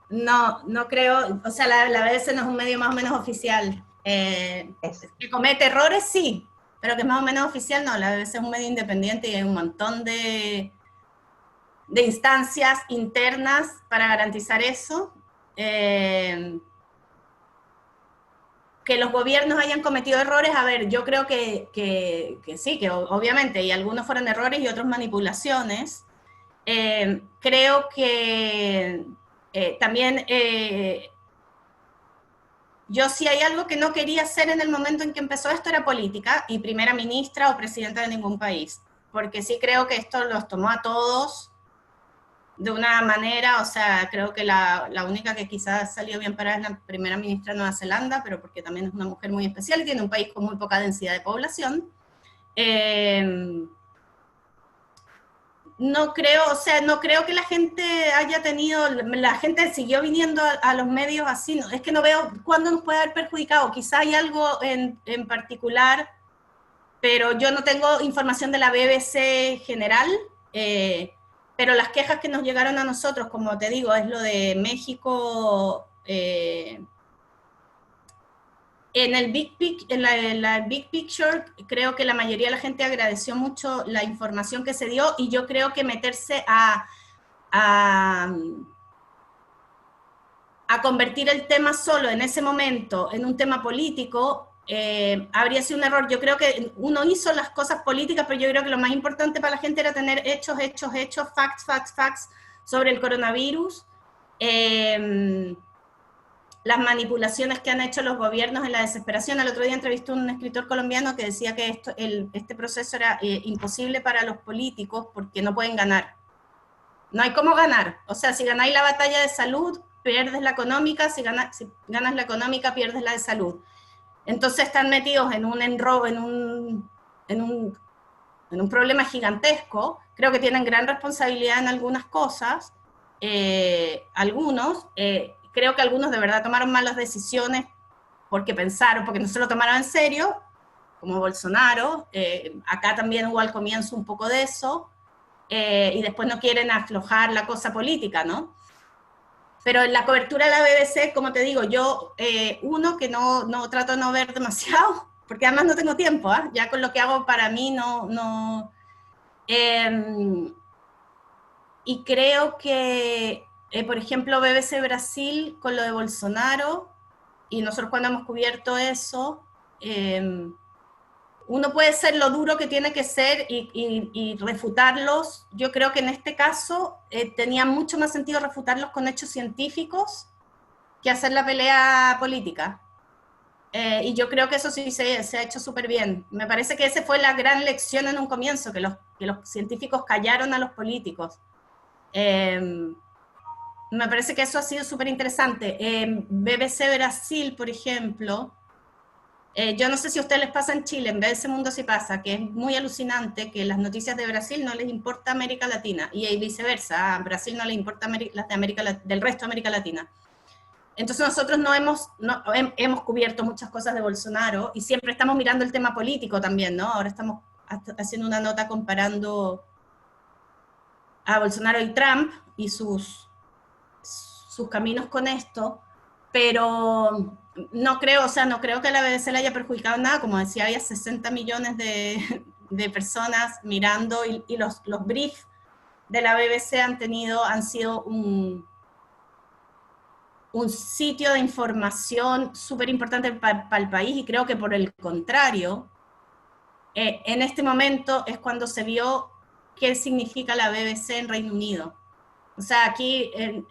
No, no creo, o sea, la BBC no es un medio más o menos oficial. Que comete errores, sí, pero que es más o menos oficial, no. La BBC es un medio independiente y hay un montón de instancias internas para garantizar eso. Que los gobiernos hayan cometido errores, a ver, yo creo que sí, que obviamente, y algunos fueron errores y otros manipulaciones. Creo que también yo sí hay algo que no quería hacer en el momento en que empezó esto, era política y primera ministra o presidenta de ningún país, porque sí creo que esto los tomó a todos de una manera, o sea, creo que la única que quizás salió bien para es la primera ministra de Nueva Zelanda, pero porque también es una mujer muy especial y tiene un país con muy poca densidad de población. No creo, o sea, no creo que la gente haya tenido, la gente siguió viniendo a los medios así, no, es que no veo cuándo nos puede haber perjudicado, quizá hay algo en particular, pero yo no tengo información de la BBC general, pero las quejas que nos llegaron a nosotros, como te digo, es lo de México, en la Big Picture, creo que la mayoría de la gente agradeció mucho la información que se dio y yo creo que meterse a convertir el tema solo en ese momento en un tema político habría sido un error. Yo creo que uno hizo las cosas políticas, pero yo creo que lo más importante para la gente era tener hechos, facts sobre el coronavirus. Las manipulaciones que han hecho los gobiernos en la desesperación. El otro día entrevisté a un escritor colombiano que decía que este proceso era imposible para los políticos porque no pueden ganar. No hay cómo ganar. O sea, si ganáis la batalla de salud, pierdes la económica, si ganas la económica, pierdes la de salud. Entonces están metidos en un enrobo, en un problema gigantesco. Creo que tienen gran responsabilidad en algunas cosas, algunos. Creo que algunos de verdad tomaron malas decisiones porque pensaron, porque no se lo tomaron en serio, como Bolsonaro. Acá también hubo al comienzo un poco de eso, y después no quieren aflojar la cosa política, ¿no? Pero en la cobertura de la BBC, como te digo, yo, uno, que no trato de no ver demasiado, porque además no tengo tiempo, ¿eh? Ya con lo que hago para mí no y creo que, por ejemplo, BBC Brasil con lo de Bolsonaro, y nosotros cuando hemos cubierto eso, uno puede ser lo duro que tiene que ser y refutarlos. Yo creo que en este caso tenía mucho más sentido refutarlos con hechos científicos que hacer la pelea política. Y yo creo que eso sí se ha hecho súper bien. Me parece que esa fue la gran lección en un comienzo, que los científicos callaron a los políticos. Me parece que eso ha sido súper interesante. BBC Brasil, por ejemplo, yo no sé si a ustedes les pasa en Chile, en BBC Mundo sí pasa, que es muy alucinante que las noticias de Brasil no les importa América Latina, y viceversa, a Brasil no les importa las de del resto de América Latina. Entonces nosotros hemos cubierto muchas cosas de Bolsonaro, y siempre estamos mirando el tema político también, ¿no? Ahora estamos haciendo una nota comparando a Bolsonaro y Trump y sus caminos con esto, pero no creo, o sea, no creo que a la BBC le haya perjudicado nada. Como decía, había 60 millones de personas mirando, y los briefs de la BBC han sido un sitio de información súper importante para el país, y creo que por el contrario, en este momento es cuando se vio qué significa la BBC en Reino Unido. O sea, aquí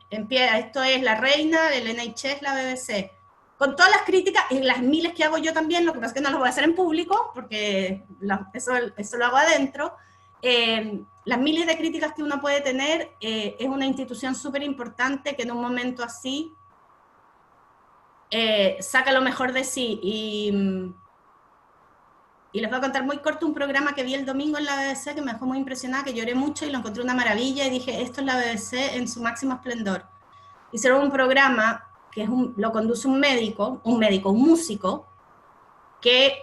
esto es la reina, el NHS, la BBC. Con todas las críticas y las miles que hago yo también, lo que pasa es que no lo voy a hacer en público, porque eso lo hago adentro. Las miles de críticas que uno puede tener, es una institución súper importante que en un momento así saca lo mejor de sí. Y les voy a contar muy corto un programa que vi el domingo en la BBC que me dejó muy impresionada, que lloré mucho y lo encontré una maravilla y dije, esto es la BBC en su máximo esplendor. Hicieron un programa que lo conduce un músico, que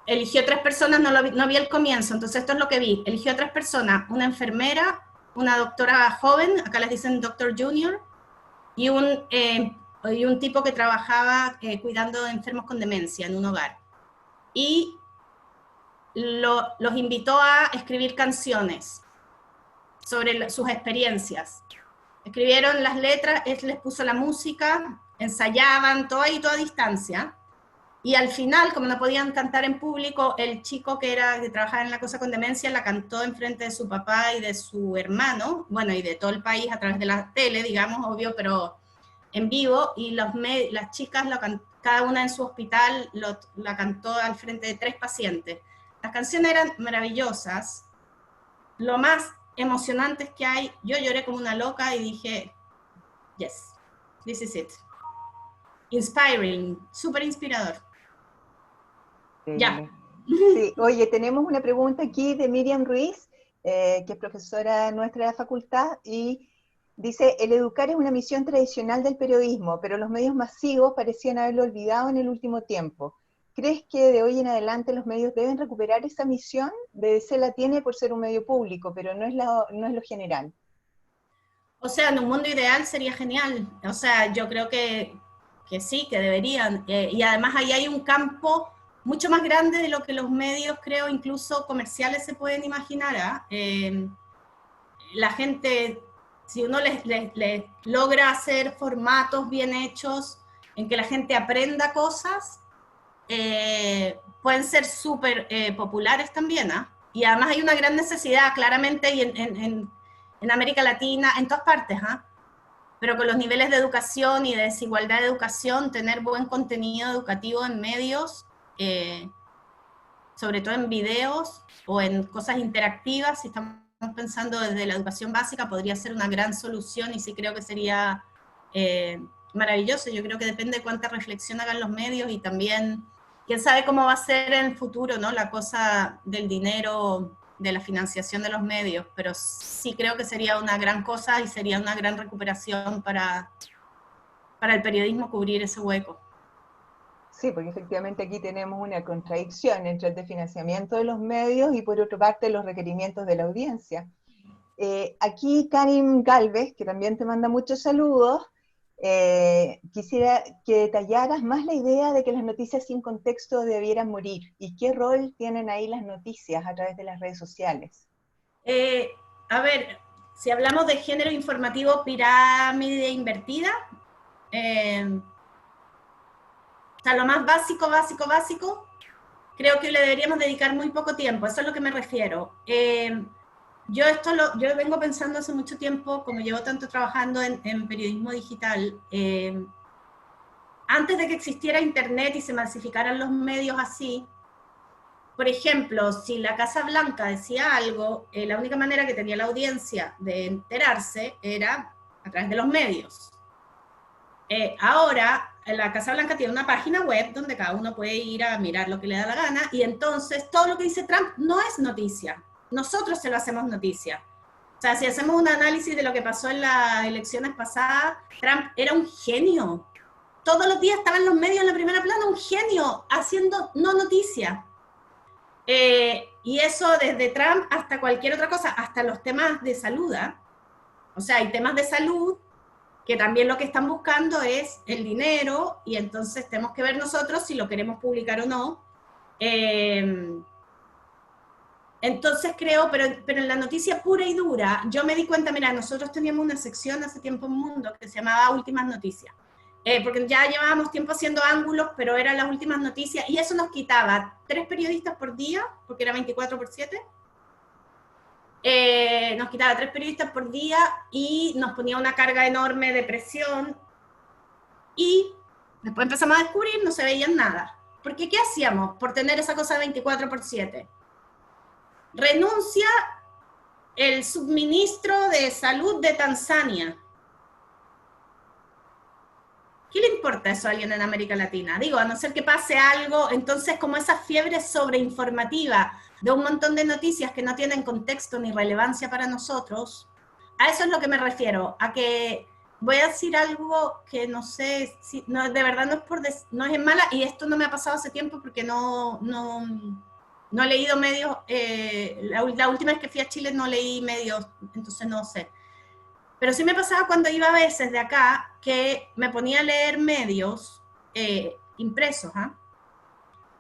eligió 3 personas, no vi el comienzo, entonces esto es lo que vi. Eligió 3 personas, una enfermera, una doctora joven, acá les dicen doctor junior, y un tipo que trabajaba cuidando de enfermos con demencia en un hogar. Y los invitó a escribir canciones sobre sus experiencias. Escribieron las letras, él les puso la música, ensayaban, todo ahí, toda distancia. Y al final, como no podían cantar en público, el chico que trabajaba en la cosa con demencia la cantó en frente de su papá y de su hermano, bueno, y de todo el país a través de la tele, digamos, obvio, pero en vivo, y las chicas, cada una en su hospital, la cantó al frente de 3 pacientes. Las canciones eran maravillosas, lo más emocionantes que hay. Yo lloré como una loca y dije, yes, this is it. Inspiring, súper inspirador. Ya. Sí, oye, tenemos una pregunta aquí de Miriam Ruiz, que es profesora nuestra de la facultad, y dice, el educar es una misión tradicional del periodismo, pero los medios masivos parecían haberlo olvidado en el último tiempo. ¿Crees que de hoy en adelante los medios deben recuperar esa misión? BBC la tiene por ser un medio público, pero no es lo general. O sea, en un mundo ideal sería genial. O sea, yo creo que sí, que deberían. Y además ahí hay un campo mucho más grande de lo que los medios, creo, incluso comerciales se pueden imaginar. La gente, si uno les logra hacer formatos bien hechos en que la gente aprenda cosas, pueden ser súper populares también. Y además hay una gran necesidad, claramente, y en América Latina, en todas partes, pero con los niveles de educación y de desigualdad de educación, tener buen contenido educativo en medios, sobre todo en videos o en cosas interactivas, si estamos pensando desde la educación básica, podría ser una gran solución y sí creo que sería maravilloso. Yo creo que depende de cuánta reflexión hagan los medios y también, quién sabe cómo va a ser en el futuro, ¿no? La cosa del dinero, de la financiación de los medios, pero sí creo que sería una gran cosa y sería una gran recuperación para el periodismo cubrir ese hueco. Sí, porque efectivamente aquí tenemos una contradicción entre el desfinanciamiento de los medios y por otra parte los requerimientos de la audiencia. Aquí Karim Galvez, que también te manda muchos saludos, quisiera que detallaras más la idea de que las noticias sin contexto debieran morir y qué rol tienen ahí las noticias a través de las redes sociales. A ver, si hablamos de género informativo pirámide invertida, o sea, lo más básico, creo que le deberíamos dedicar muy poco tiempo, eso es a lo que me refiero. Yo vengo pensando hace mucho tiempo, como llevo tanto trabajando en periodismo digital, antes de que existiera internet y se masificaran los medios así, por ejemplo, si la Casa Blanca decía algo, la única manera que tenía la audiencia de enterarse era a través de los medios. Ahora, la Casa Blanca tiene una página web donde cada uno puede ir a mirar lo que le da la gana y entonces todo lo que dice Trump no es noticia. Nosotros se lo hacemos noticia. O sea, si hacemos un análisis de lo que pasó en las elecciones pasadas, Trump era un genio. Todos los días estaba en los medios en la primera plana, un genio, haciendo no noticia. Y eso desde Trump hasta cualquier otra cosa, hasta los temas de salud. O sea, hay temas de salud que también lo que están buscando es el dinero y entonces tenemos que ver nosotros si lo queremos publicar o no. Entonces creo, pero en la noticia pura y dura, yo me di cuenta, mira, nosotros teníamos una sección hace tiempo en Mundo que se llamaba Últimas Noticias, porque ya llevábamos tiempo haciendo ángulos, pero eran las últimas noticias, y eso nos quitaba 3 periodistas por día, porque era 24/7, nos quitaba 3 periodistas por día y nos ponía una carga enorme de presión y después empezamos a descubrir no se veían nada. Porque ¿qué hacíamos por tener esa cosa de 24/7? Renuncia el subministro de salud de Tanzania. ¿Qué le importa eso a alguien en América Latina? Digo, a no ser que pase algo, entonces como esa fiebre sobreinformativa de un montón de noticias que no tienen contexto ni relevancia para nosotros, a eso es lo que me refiero, a que voy a decir algo que no sé, si, no, de verdad no es, no es en mala, y esto no me ha pasado hace tiempo porque no he leído medios, la última vez que fui a Chile no leí medios, entonces no sé. Pero sí me pasaba cuando iba a veces de acá, que me ponía a leer medios impresos, ¿ah?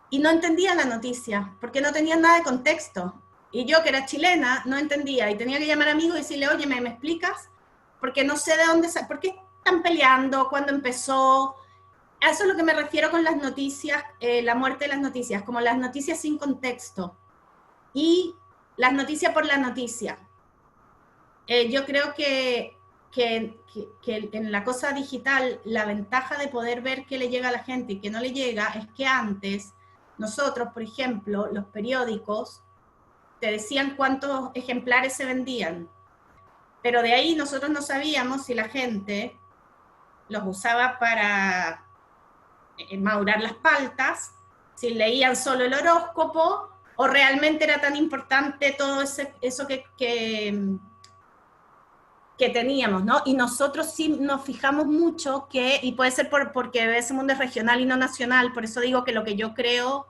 Y no entendía la noticia, porque no tenía nada de contexto. Y yo, que era chilena, no entendía, y tenía que llamar a amigos y decirle, oye, ¿me explicas? Porque no sé de dónde, por qué están peleando, cuándo empezó. A eso es lo que me refiero con las noticias, la muerte de las noticias, como las noticias sin contexto. Y las noticias por la noticia. Yo creo que en la cosa digital, la ventaja de poder ver qué le llega a la gente y qué no le llega es que antes, nosotros, por ejemplo, los periódicos, te decían cuántos ejemplares se vendían, pero de ahí nosotros no sabíamos si la gente los usaba para madurar las paltas, si leían solo el horóscopo, o realmente era tan importante todo eso que teníamos, ¿no? Y nosotros sí nos fijamos mucho que, y puede ser porque ese mundo es regional y no nacional, por eso digo que lo que yo creo,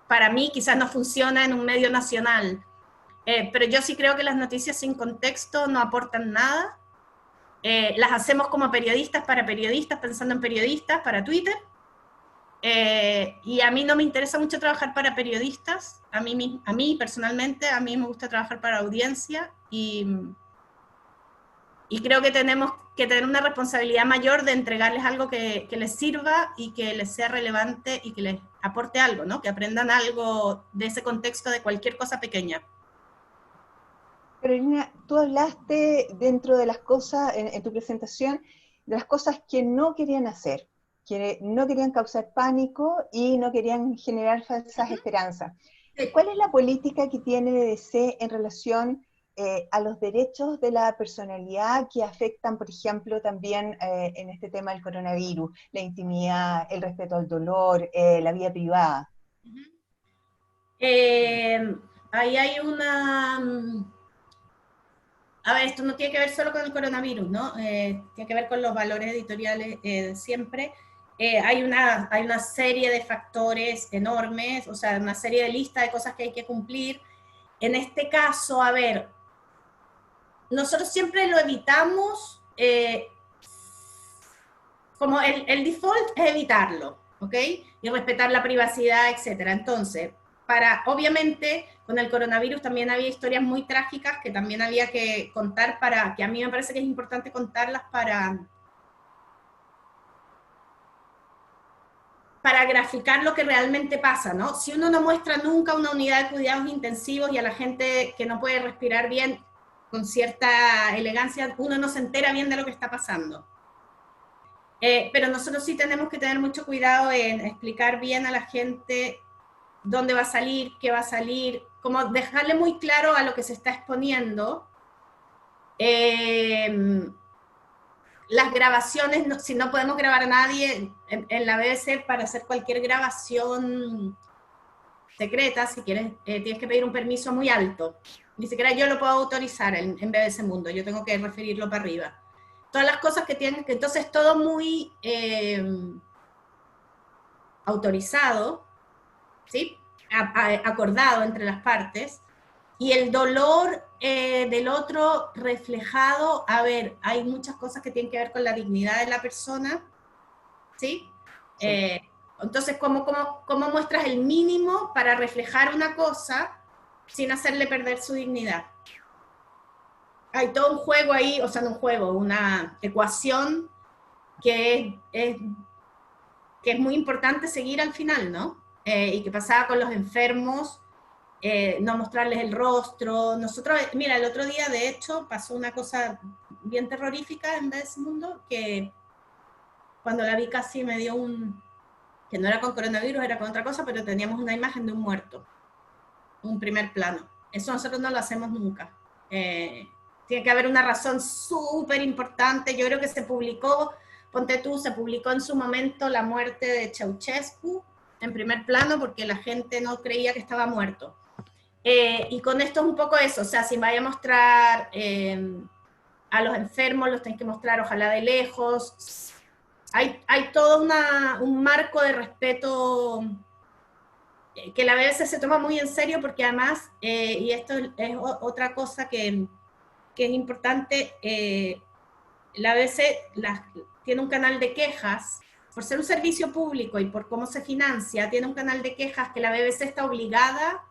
para mí quizás no funciona en un medio nacional, pero yo sí creo que las noticias sin contexto no aportan nada, las hacemos como periodistas para periodistas, pensando en periodistas, para Twitter, y a mí no me interesa mucho trabajar para periodistas, a mí personalmente, a mí me gusta trabajar para audiencia, y creo que tenemos que tener una responsabilidad mayor de entregarles algo que les sirva y que les sea relevante y que les aporte algo, ¿no? Que aprendan algo de ese contexto de cualquier cosa pequeña. Carolina, tú hablaste dentro de las cosas, en tu presentación, de las cosas que no querían hacer, que no querían causar pánico y no querían generar falsas esperanzas. Sí. ¿Cuál es la política que tiene DDC en relación a los derechos de la personalidad que afectan, por ejemplo, también en este tema del coronavirus, la intimidad, el respeto al dolor, la vida privada? Ahí hay una... A ver, esto no tiene que ver solo con el coronavirus, ¿no? Tiene que ver con los valores editoriales siempre. Hay una serie de factores enormes, o sea, una serie de listas de cosas que hay que cumplir. En este caso, a ver, nosotros siempre lo evitamos, como el default es evitarlo, ¿ok? Y respetar la privacidad, etcétera. Entonces, obviamente, con el coronavirus también había historias muy trágicas que también había que contar que a mí me parece que es importante contarlas para graficar lo que realmente pasa, ¿no? Si uno no muestra nunca una unidad de cuidados intensivos y a la gente que no puede respirar bien con cierta elegancia, uno no se entera bien de lo que está pasando. Pero nosotros sí tenemos que tener mucho cuidado en explicar bien a la gente dónde va a salir, qué va a salir, como dejarle muy claro a lo que se está exponiendo. Las grabaciones, si no podemos grabar a nadie en la BBC para hacer cualquier grabación secreta, si quieres, tienes que pedir un permiso muy alto. Ni siquiera yo lo puedo autorizar en BBC Mundo, yo tengo que referirlo para arriba. Todas las cosas que tienen, que entonces todo muy autorizado, ¿sí? Acordado entre las partes, y el dolor del otro reflejado, a ver, hay muchas cosas que tienen que ver con la dignidad de la persona, ¿sí? Sí. Entonces, ¿cómo muestras el mínimo para reflejar una cosa sin hacerle perder su dignidad? Hay todo un juego ahí, o sea, no un juego, una ecuación que es muy importante seguir al final, ¿no? Y que pasaba con los enfermos, no mostrarles el rostro. Nosotros, mira, el otro día, de hecho, pasó una cosa bien terrorífica en ese mundo, que cuando la vi casi me dio que no era con coronavirus, era con otra cosa, pero teníamos una imagen de un muerto, un primer plano. Eso nosotros no lo hacemos nunca. Tiene que haber una razón súper importante. Yo creo que se publicó ponte tú, se publicó en su momento la muerte de Ceausescu en primer plano porque la gente no creía que estaba muerto. Y con esto es un poco eso, o sea, si vaya a mostrar a los enfermos, los tenés que mostrar ojalá de lejos. Hay todo un marco de respeto que la BBC se toma muy en serio porque además, y esto es otra cosa que es importante, la BBC tiene un canal de quejas, por ser un servicio público y por cómo se financia, tiene un canal de quejas que la BBC está obligada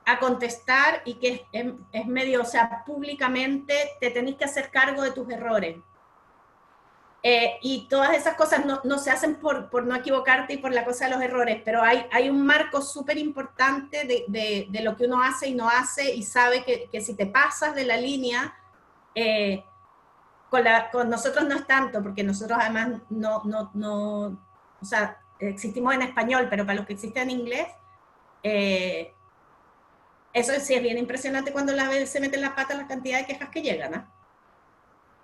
a contestar y que es medio, o sea, públicamente te tenés que hacer cargo de tus errores. Y todas esas cosas no se hacen por no equivocarte y por la cosa de los errores, pero hay un marco súper importante de lo que uno hace y no hace y sabe que si te pasas de la línea, con nosotros no es tanto, porque nosotros además no o sea, existimos en español, pero para los que existen en inglés, eso sí es bien impresionante cuando la BBC se mete en la pata la cantidad de quejas que llegan, ¿eh?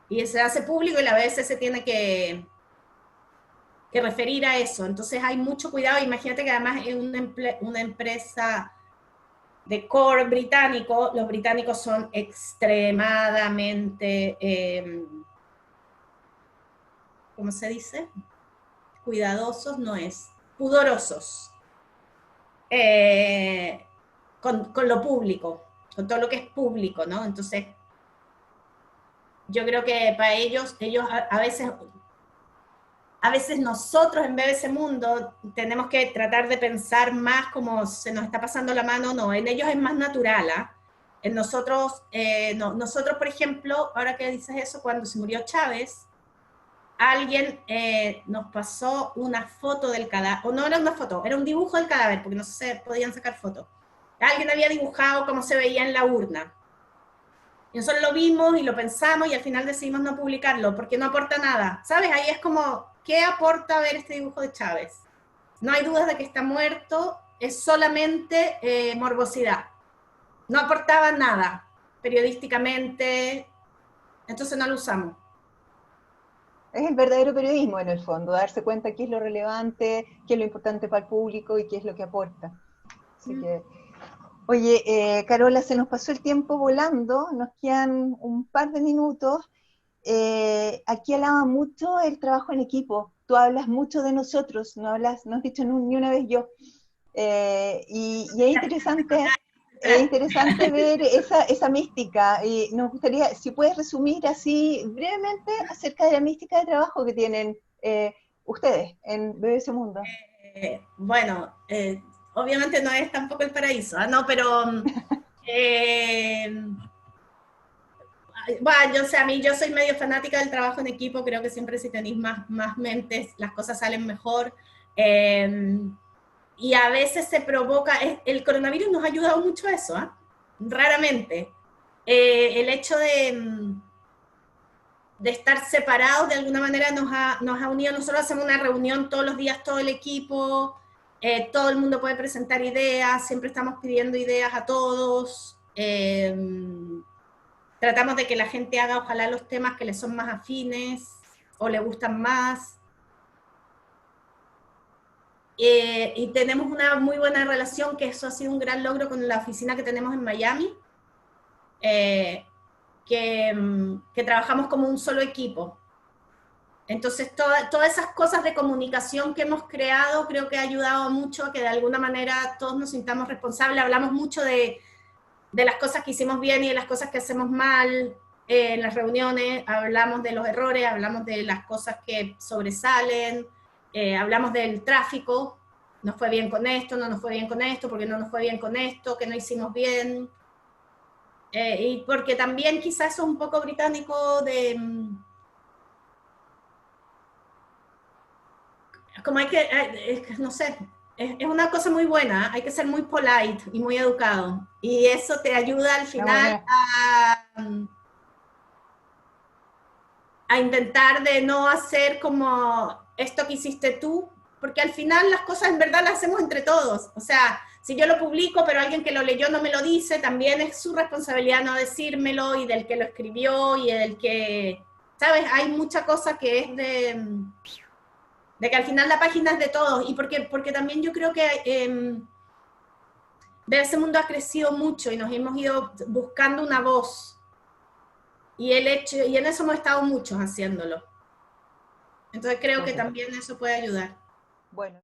Y se hace público y la BBC se tiene que referir a eso. Entonces hay mucho cuidado. Imagínate que además es una empresa de core británico. Los británicos son extremadamente, ¿cómo se dice? Cuidadosos no es, pudorosos con lo público, con todo lo que es público, ¿no? Entonces, yo creo que para ellos a veces nosotros en BBC Mundo tenemos que tratar de pensar más como se nos está pasando la mano, no, en ellos es más natural, ¿eh? En nosotros, no, nosotros, por ejemplo, ahora que dices eso, cuando se murió Chávez, alguien nos pasó una foto del cadáver, o no era una foto, era un dibujo del cadáver, porque no se podían sacar fotos. Alguien había dibujado cómo se veía en la urna. Y nosotros lo vimos y lo pensamos y al final decidimos no publicarlo porque no aporta nada. ¿Sabes? Ahí es como, ¿qué aporta ver este dibujo de Chávez? No hay dudas de que está muerto, es solamente morbosidad. No aportaba nada periodísticamente, entonces no lo usamos. Es el verdadero periodismo en el fondo, darse cuenta qué es lo relevante, qué es lo importante para el público y qué es lo que aporta. Así que, oye, Carola, se nos pasó el tiempo volando, nos quedan un par de minutos. Aquí alaba mucho el trabajo en equipo. Tú hablas mucho de nosotros, no has dicho ni una vez yo. Y es interesante ver esa mística. Y nos gustaría, si puedes resumir así brevemente acerca de la mística de trabajo que tienen ustedes en BBC Mundo. Bueno, obviamente no es tampoco el paraíso, ¿eh? No, pero bueno, yo sé, a mí yo soy medio fanática del trabajo en equipo, creo que siempre si tenéis más mentes, las cosas salen mejor. Y a veces se provoca, el coronavirus nos ha ayudado mucho a eso, ¿eh? Raramente. El hecho de estar separados de alguna manera nos ha unido. Nosotros hacemos una reunión todos los días, todo el equipo, todo el mundo puede presentar ideas, siempre estamos pidiendo ideas a todos. Tratamos de que la gente haga ojalá los temas que les son más afines o le gustan más. Y tenemos una muy buena relación, que eso ha sido un gran logro con la oficina que tenemos en Miami, que trabajamos como un solo equipo. Entonces, todas esas cosas de comunicación que hemos creado creo que ha ayudado mucho a que de alguna manera todos nos sintamos responsables. Hablamos mucho de las cosas que hicimos bien y de las cosas que hacemos mal en las reuniones, hablamos de los errores, hablamos de las cosas que sobresalen, hablamos del tráfico, nos fue bien con esto, no nos fue bien con esto, porque no nos fue bien con esto, que no hicimos bien, y porque también quizás eso es un poco británico de... como hay que, no sé, es una cosa muy buena, hay que ser muy polite y muy educado, y eso te ayuda al final a intentar de no hacer como esto que hiciste tú, porque al final las cosas en verdad las hacemos entre todos. O sea, si yo lo publico, pero alguien que lo leyó no me lo dice, también es su responsabilidad no decírmelo, y del que lo escribió, y del que ¿sabes? Hay mucha cosa que es de que al final la página es de todos, y porque también yo creo que ese mundo ha crecido mucho y nos hemos ido buscando una voz, y en eso hemos estado muchos haciéndolo. Entonces creo que Súper. también eso puede ayudar. Bueno.